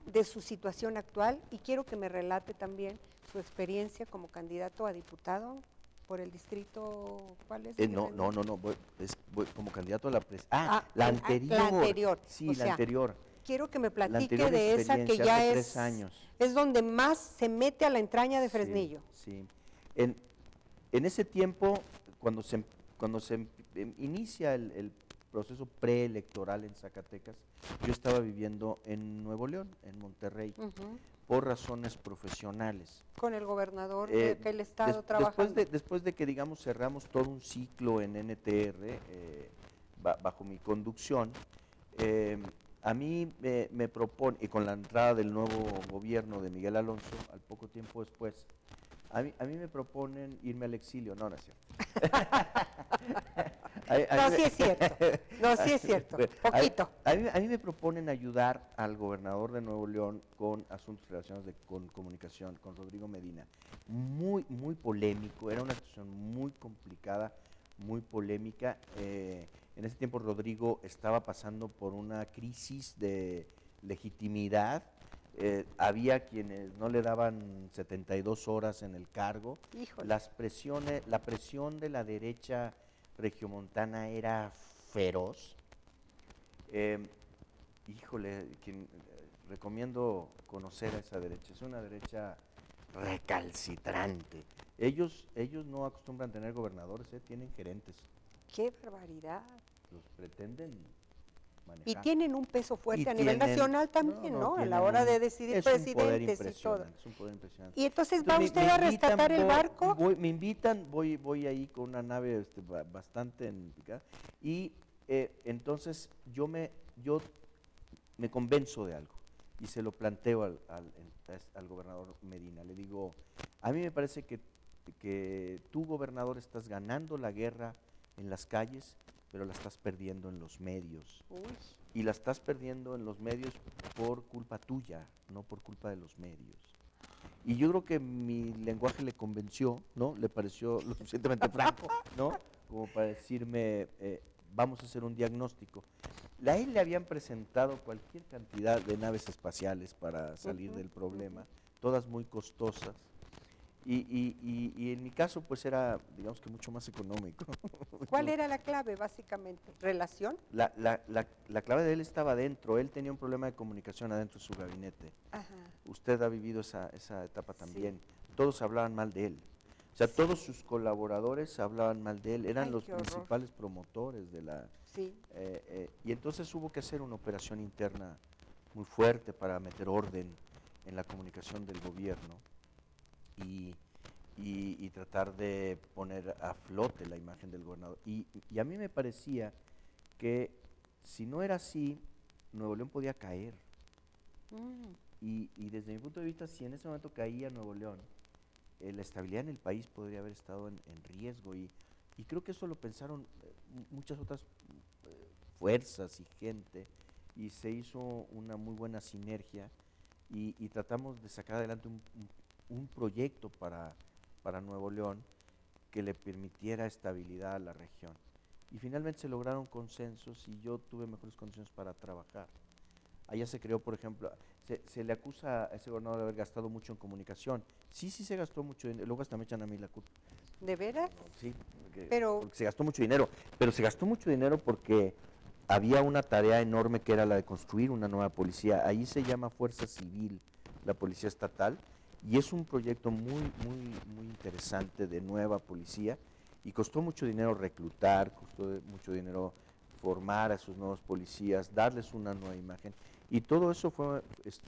de su situación actual y quiero que me relate también su experiencia como candidato a diputado por el distrito, ¿cuál es? No, voy como candidato a la presidencia. La anterior. La anterior. Sí, la anterior. Quiero que me platique de esa que ya es 3 años. Es donde más se mete a la entraña de Fresnillo. Sí. En ese tiempo, cuando se inicia el proceso preelectoral en Zacatecas, yo estaba viviendo en Nuevo León, en Monterrey, por razones profesionales. Con el gobernador de aquel estado trabajando. Después de que, digamos, cerramos todo un ciclo en NTR, bajo mi conducción, a mí me propone, y con la entrada del nuevo gobierno de Miguel Alonso, al poco tiempo después, a mí me proponen irme al exilio. No es cierto. Sí es cierto. No, sí es cierto. Poquito. A mí me proponen ayudar al gobernador de Nuevo León con asuntos relacionados con comunicación, con Rodrigo Medina. Muy, muy polémico, era una situación muy complicada, muy polémica. En ese tiempo Rodrigo estaba pasando por una crisis de legitimidad. Había quienes no le daban 72 horas en el cargo. Híjole. La presión de la derecha regiomontana era feroz. Recomiendo conocer a esa derecha. Es una derecha recalcitrante. Ellos no acostumbran tener gobernadores, tienen gerentes. ¡Qué barbaridad! Los pretenden manejar. Y tienen un peso fuerte a nivel nacional también, ¿no? A la hora de decidir presidentes y todo. Es un poder impresionante. ¿Y entonces va usted a rescatar el barco? Me invitan, voy ahí con una nave bastante picada, y entonces yo me convenzo de algo y se lo planteo al gobernador Medina. Le digo, a mí me parece que tú, gobernador, estás ganando la guerra en las calles, pero la estás perdiendo en los medios. Uy. Y la estás perdiendo en los medios por culpa tuya, no por culpa de los medios. Y yo creo que mi lenguaje le convenció, ¿no? Le pareció lo suficientemente franco, ¿no? Como para decirme, vamos a hacer un diagnóstico. A él le habían presentado cualquier cantidad de naves espaciales para salir del problema, todas muy costosas. Y en mi caso, pues era, digamos que mucho más económico. ¿Cuál era la clave, básicamente? ¿Relación? La clave de él estaba adentro. Él tenía un problema de comunicación adentro de su gabinete. Ajá. Usted ha vivido esa etapa también. Sí. Todos hablaban mal de él. O sea, todos sus colaboradores hablaban mal de él. Eran los principales promotores de la... Sí. Y entonces hubo que hacer una operación interna muy fuerte para meter orden en la comunicación del gobierno. Y tratar de poner a flote la imagen del gobernador. Y a mí me parecía que si no era así, Nuevo León podía caer. Y desde mi punto de vista, si en ese momento caía Nuevo León, la estabilidad en el país podría haber estado en riesgo. Y creo que eso lo pensaron muchas otras fuerzas y gente, y se hizo una muy buena sinergia, y tratamos de sacar adelante un proyecto para Nuevo León que le permitiera estabilidad a la región. Y finalmente se lograron consensos y yo tuve mejores condiciones para trabajar. Allá se creó, por ejemplo, se le acusa a ese gobernador de haber gastado mucho en comunicación. Sí se gastó mucho dinero, luego hasta me echan a mí la culpa. ¿De veras? Sí, porque se gastó mucho dinero, pero se gastó mucho dinero porque había una tarea enorme que era la de construir una nueva policía. Ahí se llama Fuerza Civil, la Policía Estatal, y es un proyecto muy interesante de nueva policía, y costó mucho dinero reclutar, costó mucho dinero formar a esos nuevos policías, darles una nueva imagen, y todo eso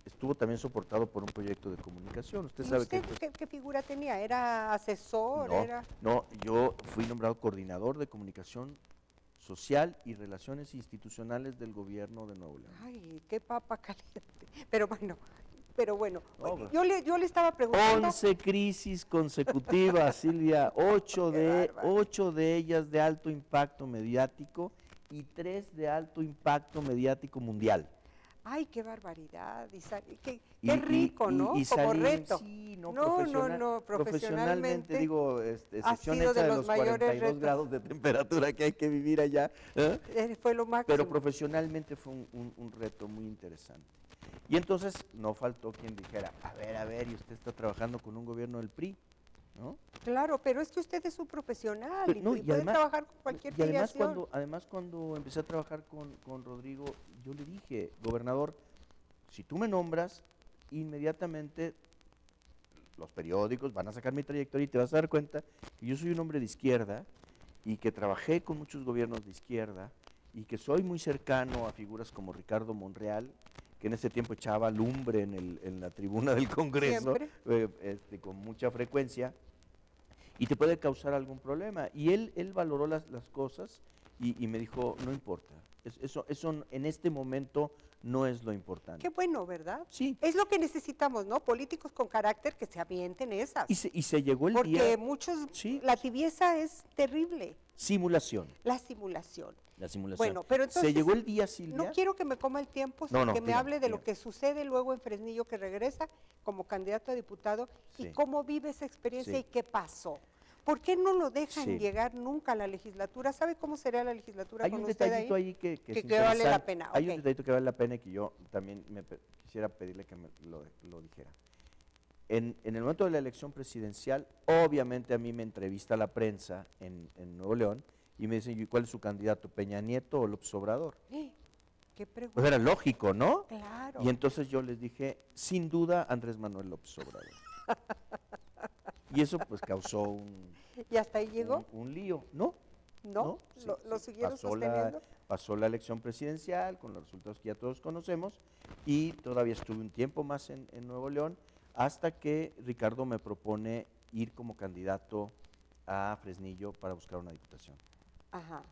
estuvo también soportado por un proyecto de comunicación. ¿Usted sabe qué figura tenía? ¿Era asesor? No, yo fui nombrado coordinador de comunicación social y relaciones institucionales del gobierno de Nuevo León. Ay, qué papa caliente. Pero bueno, no, yo le estaba preguntando. 11 crisis consecutivas, Silvia, 8 de ellas de alto impacto mediático y 3 de alto impacto mediático mundial. Ay, qué barbaridad, qué rico, ¿no? Como salir, reto. Sí, profesionalmente digo, excepción sido hecha de de los los mayores 42 retos. grados de temperatura que hay que vivir allá. Fue lo máximo. Pero profesionalmente fue un reto muy interesante. Y entonces no faltó quien dijera, a ver, y usted está trabajando con un gobierno del PRI, ¿no? Claro, pero es que usted es un profesional y No, puede trabajar con cualquier filiación. Además cuando empecé a trabajar con Rodrigo, yo le dije, gobernador, si tú me nombras, inmediatamente los periódicos van a sacar mi trayectoria y te vas a dar cuenta que yo soy un hombre de izquierda y que trabajé con muchos gobiernos de izquierda y que soy muy cercano a figuras como Ricardo Monreal, que en ese tiempo echaba lumbre en la tribuna del Congreso con mucha frecuencia, y te puede causar algún problema. Y él valoró las cosas y me dijo, no importa, eso en este momento no es lo importante. Qué bueno, ¿verdad? Sí. Es lo que necesitamos, ¿no? Políticos con carácter que se avienten esas. Y se llegó el porque día. Porque muchos, sí, la tibieza es terrible. Simulación. La simulación. La simulación. Bueno, pero entonces, se llegó el día, Silvia. No quiero que me coma el tiempo, sino que me hable de lo que sucede luego en Fresnillo, que regresa como candidato a diputado, y cómo vive esa experiencia y qué pasó. ¿Por qué no lo dejan llegar nunca a la legislatura? ¿Sabe cómo sería la legislatura con usted ahí? Hay un detallito ahí que vale la pena. Hay un detallito que vale la pena y que yo también quisiera pedirle que me lo dijera. En el momento de la elección presidencial, obviamente a mí me entrevista la prensa en Nuevo León y me dicen, ¿y cuál es su candidato, Peña Nieto o López Obrador? ¿Qué pregunta? Pues era lógico, ¿no? Claro. Y entonces yo les dije, sin duda, Andrés Manuel López Obrador. Y eso pues causó ¿Y hasta ahí llegó? Un lío, ¿no? ¿No? Sí, ¿Lo siguieron sosteniendo? Pasó la elección presidencial con los resultados que ya todos conocemos y todavía estuve un tiempo más en Nuevo León hasta que Ricardo me propone ir como candidato a Fresnillo para buscar una diputación. Ajá.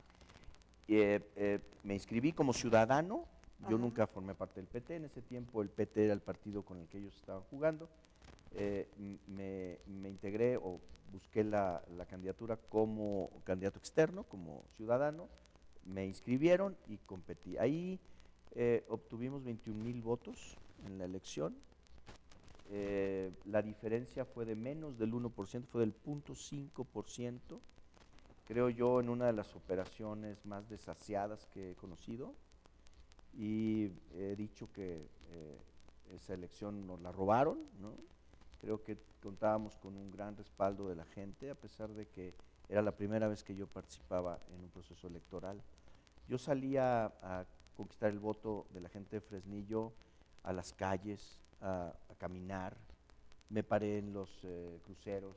Me inscribí como ciudadano, yo nunca formé parte del PT, en ese tiempo el PT era el partido con el que ellos estaban jugando. Me integré o busqué la candidatura como candidato externo, como ciudadano, me inscribieron y competí. Ahí obtuvimos 21,000 votos en la elección, la diferencia fue de menos del 1%, fue del 0.5%, creo yo en una de las operaciones más desasiadas que he conocido, y he dicho que esa elección nos la robaron, ¿no? Creo que contábamos con un gran respaldo de la gente, a pesar de que era la primera vez que yo participaba en un proceso electoral. Yo salía a conquistar el voto de la gente de Fresnillo, a las calles, a caminar, me paré en los cruceros,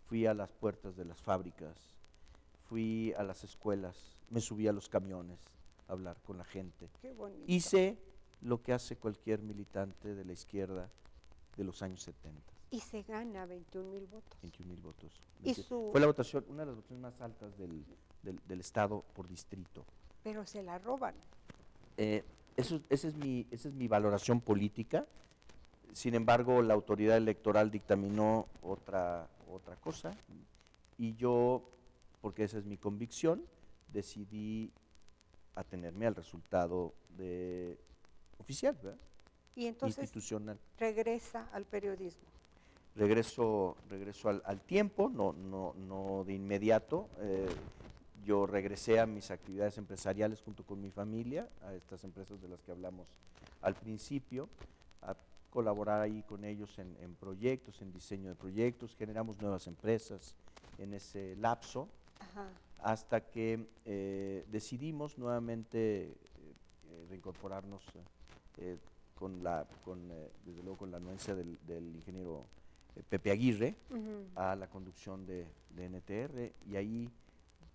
fui a las puertas de las fábricas, fui a las escuelas, me subí a los camiones a hablar con la gente. Qué bonito. Hice lo que hace cualquier militante de la izquierda de los años 70. Y se gana 21,000 votos. 21,000 votos. Fue la votación, una de las votaciones más altas del estado por distrito. Pero se la roban. Esa es mi valoración política. Sin embargo, la autoridad electoral dictaminó otra cosa y yo, porque esa es mi convicción, decidí atenerme al resultado oficial, ¿verdad? Y entonces institucional. Regresa al periodismo. Regreso al tiempo, no de inmediato. Yo regresé a mis actividades empresariales junto con mi familia, a estas empresas de las que hablamos al principio, a colaborar ahí con ellos en proyectos, en diseño de proyectos, generamos nuevas empresas en ese lapso, hasta que decidimos nuevamente reincorporarnos desde luego con la anuencia del ingeniero Pepe Aguirre a la conducción de NTR, y ahí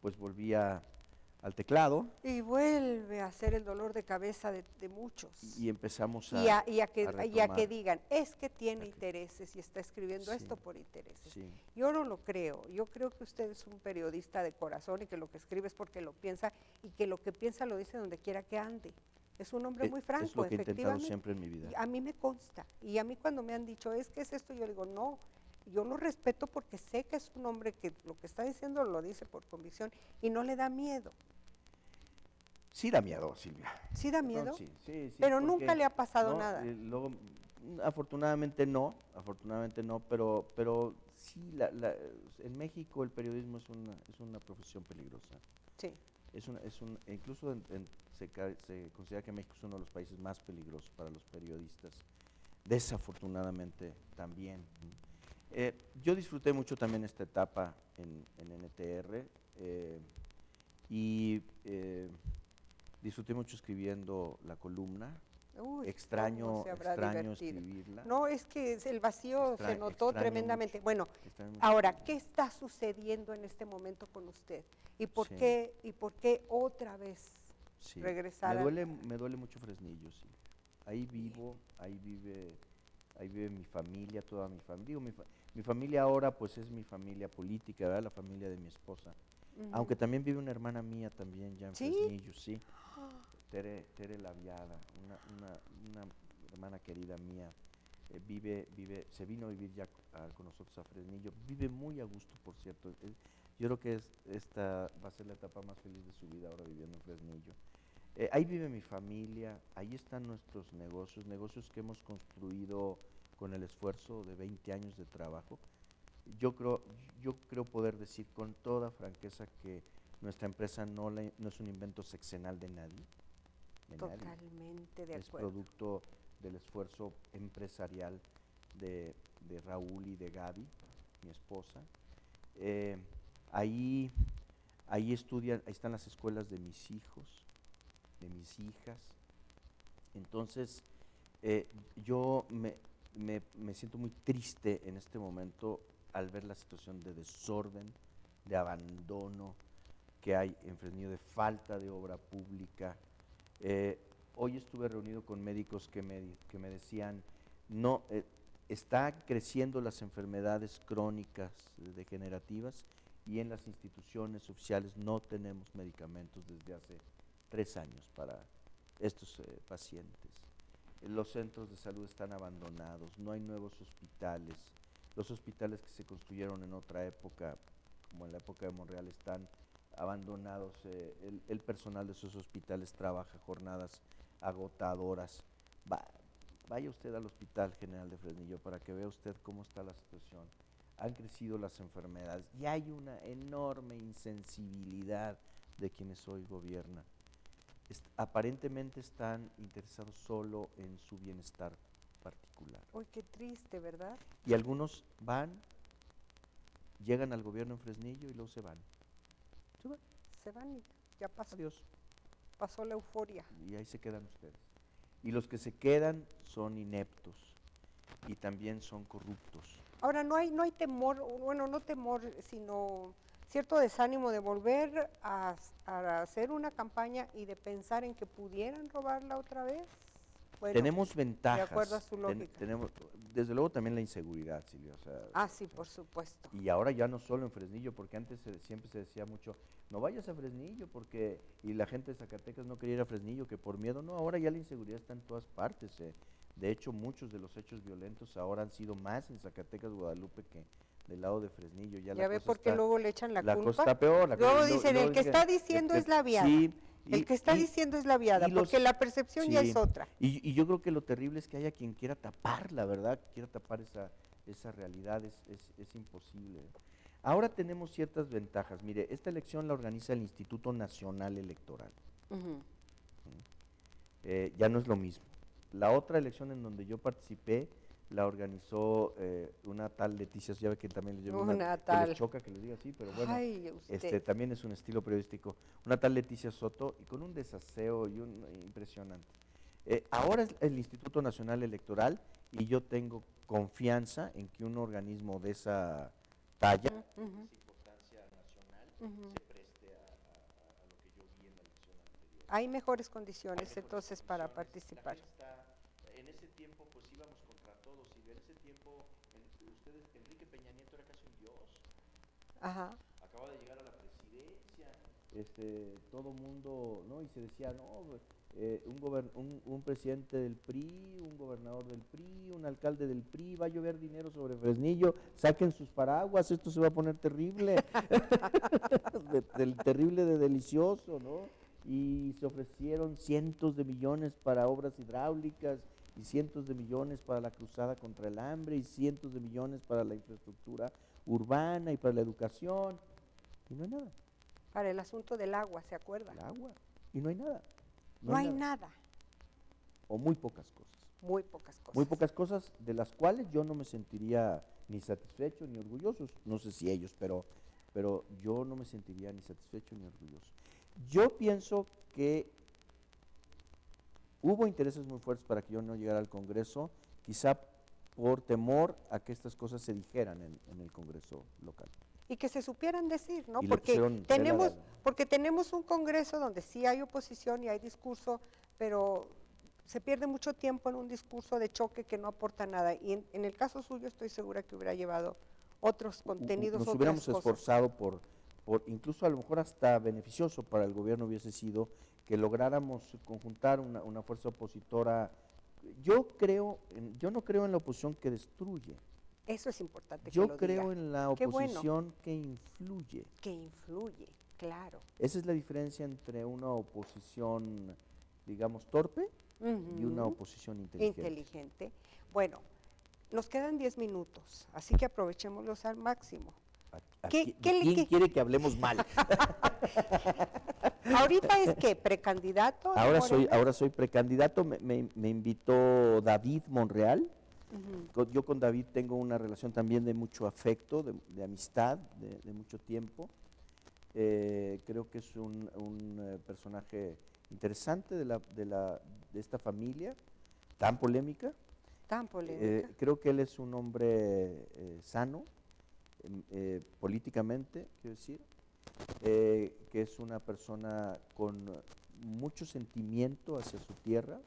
pues volví al teclado. Y vuelve a ser el dolor de cabeza de muchos. Y empezamos a que digan, es que tiene intereses y está escribiendo esto por intereses. Sí. Yo no lo creo, yo creo que usted es un periodista de corazón y que lo que escribe es porque lo piensa y que lo que piensa lo dice donde quiera que ande. Es un hombre muy franco, es lo que he intentado efectivamente. siempre en mi vida. A mí me consta, y a mí cuando me han dicho, es que es esto, yo digo, no, yo lo respeto porque sé que es un hombre que lo que está diciendo lo dice por convicción y no le da miedo. Sí da miedo, Silvia. ¿Sí da miedo? No, sí, pero nunca le ha pasado no, nada. Luego, afortunadamente no, pero sí, en México el periodismo es una profesión peligrosa. Sí. Incluso se considera que México es uno de los países más peligrosos para los periodistas. Desafortunadamente también. Yo disfruté mucho también esta etapa en NTR y disfruté mucho escribiendo la columna. Uy, extraño escribirla. No, es que el vacío se notó tremendamente. Mucho, bueno, ahora, ¿qué está sucediendo en este momento con usted? ¿Y por qué otra vez regresar? Me duele mucho Fresnillo, sí. Ahí vivo, ahí vive mi familia, toda mi familia. Digo, mi familia ahora pues es mi familia política, ¿verdad? La familia de mi esposa. Aunque también vive una hermana mía también ya en Fresnillo, sí. Tere Laviada, una hermana querida mía, se vino a vivir ya con nosotros a Fresnillo, vive muy a gusto, por cierto. Yo creo que esta va a ser la etapa más feliz de su vida ahora viviendo en Fresnillo. Ahí vive mi familia, ahí están nuestros negocios que hemos construido con el esfuerzo de 20 años de trabajo. Yo creo poder decir con toda franqueza que nuestra empresa no es un invento sexenal de nadie. Totalmente de acuerdo. Es producto del esfuerzo empresarial de Raúl y de Gaby, mi esposa. Ahí están las escuelas de mis hijos, de mis hijas. Entonces, yo me siento muy triste en este momento al ver la situación de desorden, de abandono que hay en Fresnillo, de falta de obra pública. Hoy estuve reunido con médicos que me decían, no, está creciendo las enfermedades crónicas degenerativas y en las instituciones oficiales no tenemos medicamentos desde hace 3 años para estos pacientes. Los centros de salud están abandonados, no hay nuevos hospitales. Los hospitales que se construyeron en otra época, como en la época de Monreal, están abandonados. El personal de esos hospitales trabaja jornadas agotadoras. Vaya usted al Hospital General de Fresnillo para que vea usted cómo está la situación. Han crecido las enfermedades y hay una enorme insensibilidad de quienes hoy gobiernan. Aparentemente están interesados solo en su bienestar particular. Uy, qué triste, ¿verdad? Y algunos llegan al gobierno en Fresnillo y luego se van. Se van y ya pasó. Adiós. Pasó la euforia. Y ahí se quedan ustedes. Y los que se quedan son ineptos y también son corruptos. Ahora, no hay temor, bueno, no temor, sino cierto desánimo de volver a hacer una campaña y de pensar en que pudieran robarla otra vez. Bueno, tenemos ventajas. De acuerdo a su lógica. Tenemos, desde luego también la inseguridad, Silvia. O sea, sí, por supuesto. Y ahora ya no solo en Fresnillo, porque antes siempre se decía mucho, no vayas a Fresnillo, y la gente de Zacatecas no quería ir a Fresnillo, que por miedo, no, ahora ya la inseguridad está en todas partes. De hecho, muchos de los hechos violentos ahora han sido más en Zacatecas, Guadalupe, que del lado de Fresnillo. Ya ve por qué luego le echan la culpa. La cosa está peor. Luego dicen, el que está diciendo es la viada. Sí, el que está diciendo es la viada, porque la percepción ya es otra. Y yo creo que lo terrible es que haya quien quiera tapar, la verdad, quiera tapar esa realidad, es imposible. Ahora tenemos ciertas ventajas. Mire, esta elección la organiza el Instituto Nacional Electoral. Ya no es lo mismo. La otra elección en donde yo participé la organizó una tal Leticia, ya ve que también les llevo una tal. Que les choca que les diga así, pero bueno, también es un estilo periodístico. Una tal Leticia Soto, y con un desaseo impresionante. Ahora es el Instituto Nacional Electoral, y yo tengo confianza en que un organismo de esa talla, de esa importancia nacional, se preste a lo que yo vi en la elección anterior. Hay mejores condiciones entonces para participar. En ese tiempo pues íbamos contra todos, y en ese tiempo Enrique Peña Nieto era casi un dios. Ajá. Acaba de llegar a la presidencia, todo mundo, ¿no? Y se decía, no, un presidente del PRI, un gobernador del PRI, un alcalde del PRI, va a llover dinero sobre Fresnillo, saquen sus paraguas, esto se va a poner terrible, del terrible de delicioso, ¿no? y se ofrecieron cientos de millones para obras hidráulicas y cientos de millones para la cruzada contra el hambre y cientos de millones para la infraestructura urbana y para la educación, y no hay nada. Para el asunto del agua, ¿se acuerda? El agua, y no hay nada. No hay nada. O muy pocas cosas. Muy pocas cosas. Muy pocas cosas de las cuales yo no me sentiría ni satisfecho ni orgulloso, no sé si ellos, pero yo no me sentiría ni satisfecho ni orgulloso. Yo pienso que hubo intereses muy fuertes para que yo no llegara al Congreso, quizá por temor a que estas cosas se dijeran en el Congreso local. Y que se supieran decir, ¿no? Y Porque tenemos un Congreso donde sí hay oposición y hay discurso, pero se pierde mucho tiempo en un discurso de choque que no aporta nada. Y en el caso suyo estoy segura que hubiera llevado otros contenidos, Nos otras hubiéramos cosas. esforzado por incluso a lo mejor hasta beneficioso para el gobierno hubiese sido que lográramos conjuntar una fuerza opositora. Yo no creo en la oposición que destruye. Eso es importante que Yo lo creo diga. en la oposición que influye. Que influye, claro. Esa es la diferencia entre una oposición, digamos, torpe y una oposición inteligente. Bueno, nos quedan 10 minutos, así que aprovechémoslos al máximo. ¿Quién quiere que hablemos mal? ¿Ahorita es qué? ¿Precandidato? Ahora soy precandidato, me invitó David Monreal. Yo con David tengo una relación también de mucho afecto, de amistad, de mucho tiempo. Creo que es un personaje interesante de esta familia, tan polémica. Tan polémica. Creo que él es un hombre sano, políticamente, quiero decir, que es una persona con mucho sentimiento hacia su tierra,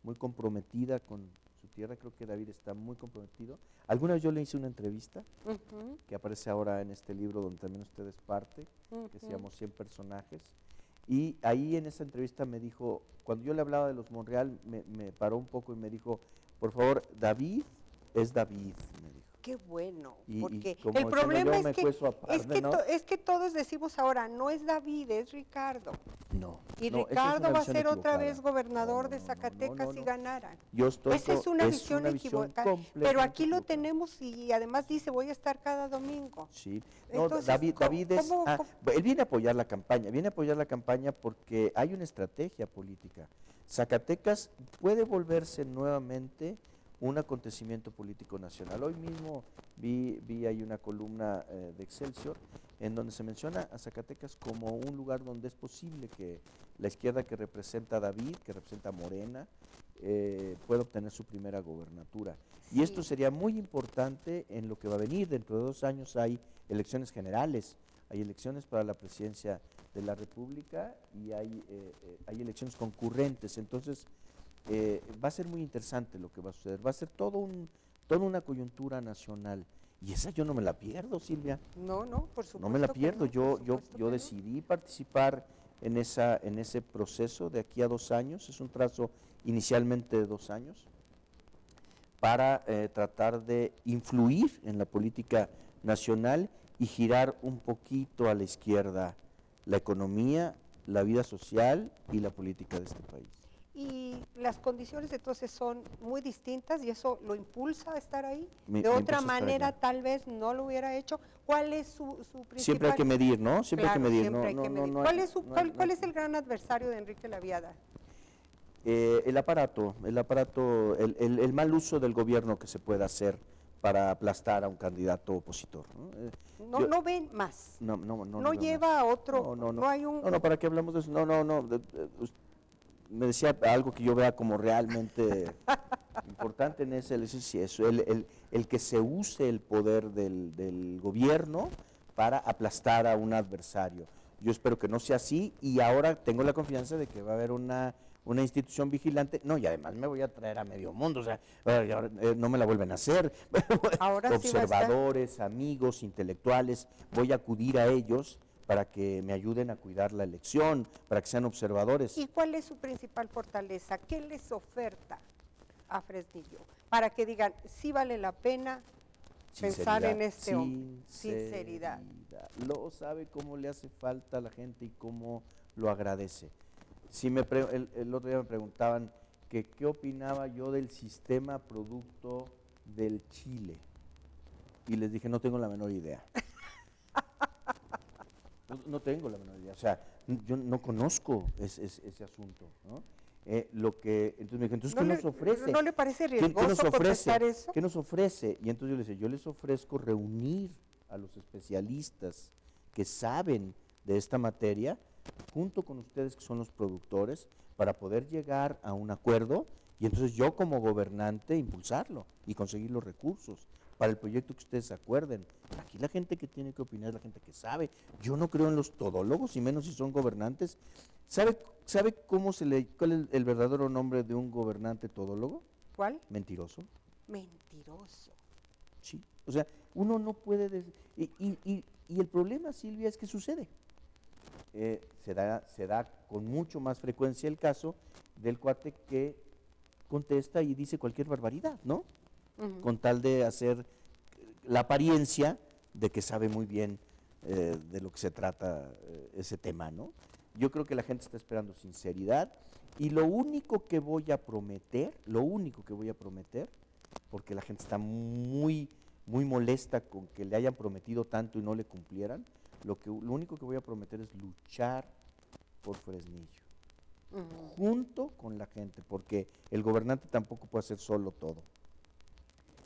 muy comprometida con su tierra. Creo que David está muy comprometido. Alguna vez yo le hice una entrevista que aparece ahora en este libro donde también usted es parte, que se llama 100 personajes, y ahí en esa entrevista me dijo, cuando yo le hablaba de los Monreal, me paró un poco y me dijo, por favor, David es David, me dijo. Qué bueno, Y porque como el problema es que todos decimos ahora, no es David, es Ricardo. No. Y no, Ricardo va a visión ser otra equivocada. vez gobernador de No, Zacatecas si ganaran. Esa es una visión equivocada. Pero aquí lo equivocada. tenemos y además dice, voy a estar cada domingo. Sí. No, Entonces, David es, él viene a apoyar la campaña, porque hay una estrategia política. Zacatecas puede volverse nuevamente un acontecimiento político nacional. Hoy mismo vi ahí una columna de Excelsior en donde se menciona a Zacatecas como un lugar donde es posible que la izquierda que representa a David, que representa a Morena, pueda obtener su primera gobernatura. Sí. Y esto sería muy importante en lo que va a venir. Dentro de 2 años hay elecciones generales, hay elecciones para la presidencia de la República y hay elecciones concurrentes. Entonces, va a ser muy interesante lo que va a suceder. Va a ser toda una coyuntura nacional. Y esa yo no me la pierdo, Silvia. No, por supuesto. No me la pierdo. Yo Decidí participar en ese proceso de aquí a 2 años. Es un trazo inicialmente de 2 años para tratar de influir en la política nacional y girar un poquito a la izquierda la economía, la vida social y la política de este país. Y las condiciones entonces son muy distintas y eso lo impulsa a estar ahí. Me De otra impulsa a estar manera allá. tal vez no lo hubiera hecho. ¿Cuál es su principal? Siempre hay que medir, ¿no? Siempre hay que medir. Siempre hay que medir. ¿Cuál es el gran adversario de Enrique Laviada? El aparato, el mal uso del gobierno que se pueda hacer para aplastar a un candidato opositor, ¿no? No ven más. No lleva más. a otro. No hay un. No, ¿para qué hablamos de eso? No. Me decía algo que yo vea como realmente importante en ese, el que se use el poder del gobierno para aplastar a un adversario. Yo espero que no sea así y ahora tengo la confianza de que va a haber una institución vigilante. No, y además me voy a traer a medio mundo, o sea, no me la vuelven a hacer. Ahora observadores, amigos, intelectuales, voy a acudir a ellos para que me ayuden a cuidar la elección, para que sean observadores. ¿Y cuál es su principal fortaleza? ¿Qué les oferta a Fresnillo? Para que digan, sí vale la pena pensar en este hombre. Sinceridad. Lo sabe cómo le hace falta a la gente y cómo lo agradece. Sí, el otro día me preguntaban que qué opinaba yo del sistema producto del chile. Y les dije, no tengo la menor idea. No tengo la menor idea. O sea, yo no conozco ese asunto, ¿no? Entonces me dijo, entonces, ¿qué nos ofrece? ¿No le parece riesgoso contestar eso? ¿Qué nos ofrece? Y entonces yo le decía, yo les ofrezco reunir a los especialistas que saben de esta materia, junto con ustedes que son los productores, para poder llegar a un acuerdo y entonces yo como gobernante impulsarlo y conseguir los recursos para el proyecto que ustedes acuerden. Aquí la gente que tiene que opinar es la gente que sabe. Yo no creo en los todólogos, y menos si son gobernantes. ¿Sabe cuál es el verdadero nombre de un gobernante todólogo? ¿Cuál? Mentiroso. Mentiroso. Sí, o sea, uno no puede... Y el problema, Silvia, es que sucede. Se da con mucho más frecuencia el caso del cuate que contesta y dice cualquier barbaridad, ¿no? Con tal de hacer la apariencia de que sabe muy bien de lo que se trata ese tema, ¿no? Yo creo que la gente está esperando sinceridad y lo único que voy a prometer, porque la gente está muy molesta con que le hayan prometido tanto y no le cumplieran, lo único que voy a prometer es luchar por Fresnillo, junto con la gente, porque el gobernante tampoco puede hacer solo todo.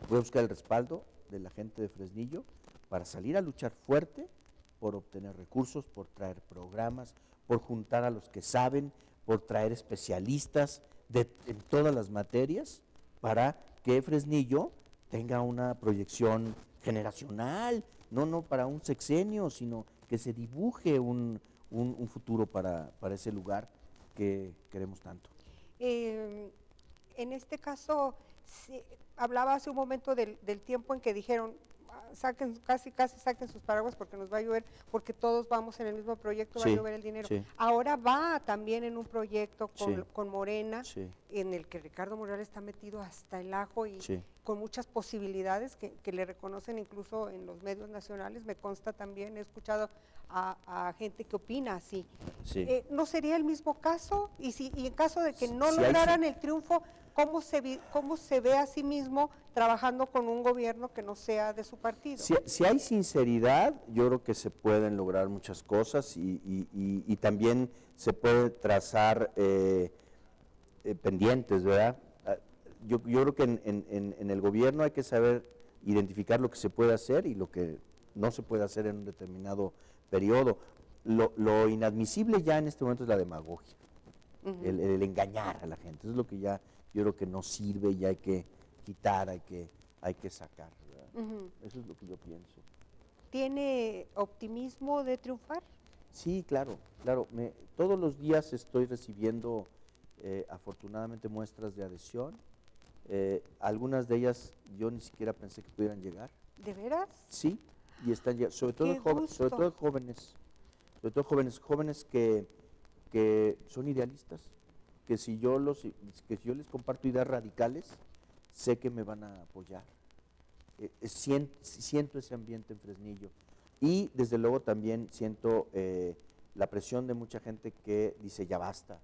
Voy a buscar el respaldo de la gente de Fresnillo para salir a luchar fuerte por obtener recursos, por traer programas, por juntar a los que saben, por traer especialistas en todas las materias para que Fresnillo tenga una proyección generacional, no para un sexenio, sino que se dibuje un futuro para ese lugar que queremos tanto. En este caso, hablaba hace un momento del tiempo en que dijeron, casi saquen sus paraguas porque nos va a llover, porque todos vamos en el mismo proyecto, va a llover el dinero. Sí. Ahora va también en un proyecto Sí. con Morena, Sí. en el que Ricardo Monreal está metido hasta el ajo y Sí. con muchas posibilidades que le reconocen incluso en los medios nacionales. Me consta también, he escuchado a gente que opina así. Sí. ¿No sería el mismo caso? Y en caso de que no Si lograran el triunfo, ¿cómo se ve a sí mismo trabajando con un gobierno que no sea de su partido? Si hay sinceridad, yo creo que se pueden lograr muchas cosas y también se puede trazar pendientes, ¿verdad? Yo creo que en el gobierno hay que saber identificar lo que se puede hacer y lo que no se puede hacer en un determinado periodo. Lo inadmisible ya en este momento es la demagogia, el engañar a la gente. Eso es lo que ya yo creo que no sirve y hay que quitar, hay que sacar. Eso es lo que yo pienso. ¿Tiene optimismo de triunfar? Sí, claro. Todos los días estoy recibiendo afortunadamente muestras de adhesión. Algunas de ellas yo ni siquiera pensé que pudieran llegar. ¿De veras? Sí, y están llegando, sobre todo jóvenes, jóvenes que son idealistas, que si yo les comparto ideas radicales, sé que me van a apoyar. Siento ese ambiente en Fresnillo y desde luego también siento la presión de mucha gente que dice ya basta.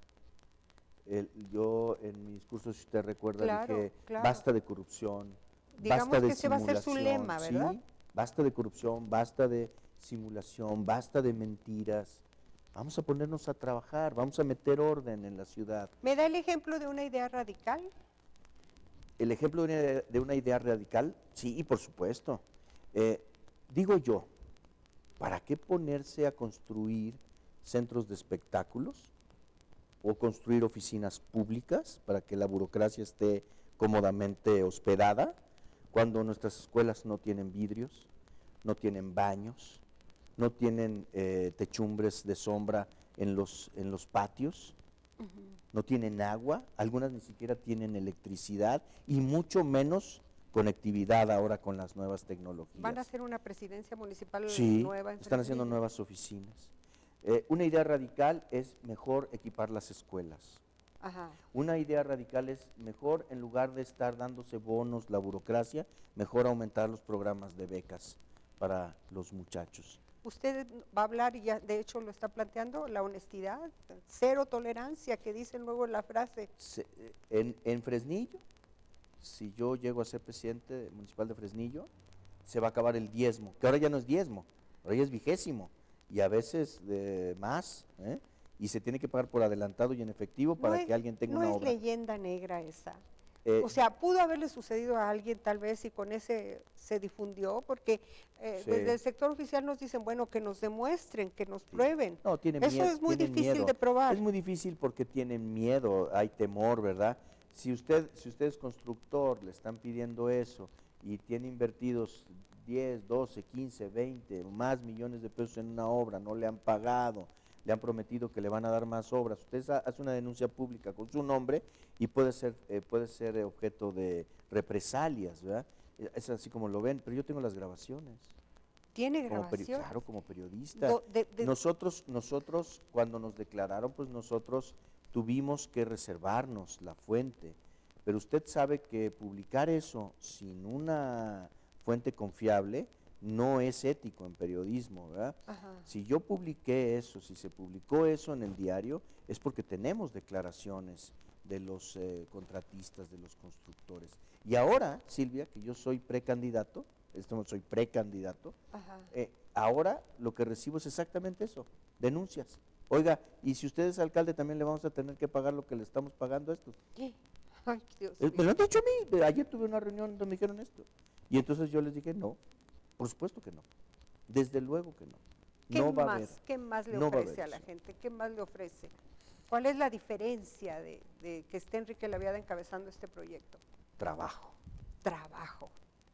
Yo en mi discurso, si usted recuerda, dije basta de corrupción, digamos basta de que ese va a ser su lema, ¿verdad? Sí, basta de corrupción, basta de simulación, basta de mentiras. Vamos a ponernos a trabajar, vamos a meter orden en la ciudad. ¿Me da el ejemplo de una idea radical? ¿El ejemplo de una idea radical? Sí, por supuesto. Digo yo, ¿para qué ponerse a construir centros de espectáculos o construir oficinas públicas para que la burocracia esté cómodamente hospedada cuando nuestras escuelas no tienen vidrios, no tienen baños, no tienen techumbres de sombra en los patios? No tienen agua, algunas ni siquiera tienen electricidad y mucho menos conectividad ahora con las nuevas tecnologías. ¿Van a hacer una presidencia municipal nueva? Sí, están haciendo nuevas oficinas. Una idea radical es mejor equipar las escuelas. Ajá. Una idea radical es mejor, en lugar de estar dándose bonos, la burocracia, mejor aumentar los programas de becas para los muchachos. Usted va a hablar, y ya de hecho lo está planteando, la honestidad, cero tolerancia, que dicen luego la frase. En Fresnillo, si yo llego a ser presidente municipal de Fresnillo, se va a acabar el diezmo, que ahora ya no es diezmo, ahora ya es vigésimo, y a veces más, y se tiene que pagar por adelantado y en efectivo para que alguien tenga una obra. No es leyenda negra esa. O sea, pudo haberle sucedido a alguien tal vez y con ese se difundió, porque desde el sector oficial nos dicen, bueno, que nos demuestren, que nos prueben. No, tienen Eso miedo, es muy difícil miedo de probar. Es muy difícil porque tienen miedo, hay temor, ¿verdad? Si usted es constructor, le están pidiendo eso y tiene invertidos 10, 12, 15, 20 o más millones de pesos en una obra, no le han pagado, le han prometido que le van a dar más obras, usted hace una denuncia pública con su nombre y puede ser objeto de represalias, ¿verdad? Es así como lo ven, pero yo tengo las grabaciones. ¿Tiene grabación? Claro, como periodista. Nosotros, cuando nos declararon, pues nosotros tuvimos que reservarnos la fuente, pero usted sabe que publicar eso sin una fuente confiable no es ético en periodismo, ¿verdad? Ajá. Si yo publiqué eso, si se publicó eso en el diario, es porque tenemos declaraciones de los contratistas, de los constructores. Y ahora, Silvia, que yo soy precandidato, ahora lo que recibo es exactamente eso, denuncias. Oiga, y si usted es alcalde también le vamos a tener que pagar lo que le estamos pagando a estos. ¿Qué? Ay, Dios Me lo han dicho a mí, ayer tuve una reunión donde me dijeron esto. Y entonces yo les dije, no, por supuesto que no, desde luego que no. ¿Qué más le ofrece a la gente? ¿Qué más le ofrece? ¿Cuál es la diferencia de que esté Enrique Laviada encabezando este proyecto? Trabajo.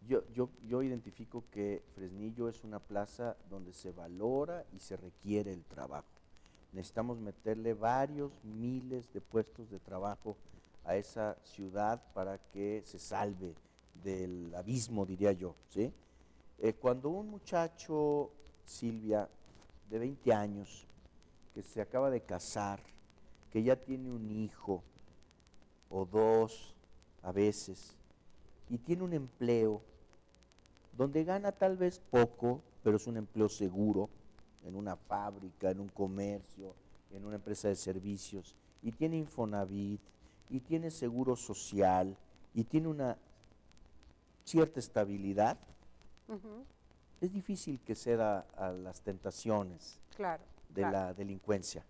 Yo identifico que Fresnillo es una plaza donde se valora y se requiere el trabajo. Necesitamos meterle varios miles de puestos de trabajo a esa ciudad para que se salve del abismo, diría yo, ¿sí? Cuando un muchacho, Silvia, de 20 años, que se acaba de casar, que ya tiene un hijo o dos a veces, y tiene un empleo donde gana tal vez poco, pero es un empleo seguro, en una fábrica, en un comercio, en una empresa de servicios, y tiene Infonavit, y tiene seguro social, y tiene una cierta estabilidad, es difícil que ceda a las tentaciones de la delincuencia.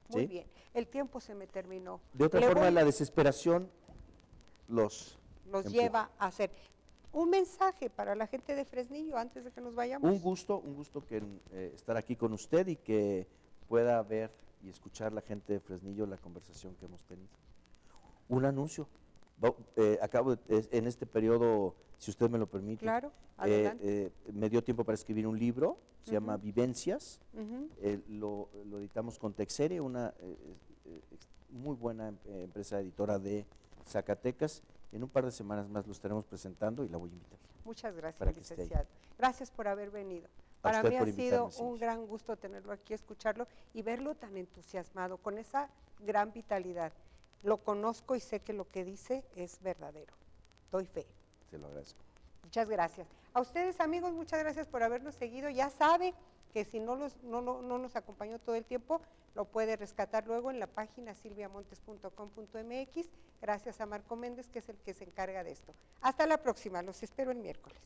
¿Sí? Muy bien, el tiempo se me terminó. De otra forma, la desesperación los lleva a hacer. Un mensaje para la gente de Fresnillo antes de que nos vayamos. Un gusto que estar aquí con usted y que pueda ver y escuchar la gente de Fresnillo la conversación que hemos tenido. Un anuncio. En este periodo, si usted me lo permite, claro, adelante. me dio tiempo para escribir un libro, se llama Vivencias, lo editamos con Texere, una muy buena empresa editora de Zacatecas. En un par de semanas más lo estaremos presentando y la voy a invitar. Muchas gracias, licenciado. Gracias por haber venido. Para mí ha sido un gran gusto tenerlo aquí, escucharlo y verlo tan entusiasmado, con esa gran vitalidad. Lo conozco y sé que lo que dice es verdadero. Doy fe. Se lo agradezco. Muchas gracias. A ustedes, amigos, muchas gracias por habernos seguido. Ya sabe que si no nos acompañó todo el tiempo, lo puede rescatar luego en la página silviamontes.com.mx. Gracias a Marco Méndez, que es el que se encarga de esto. Hasta la próxima, los espero el miércoles.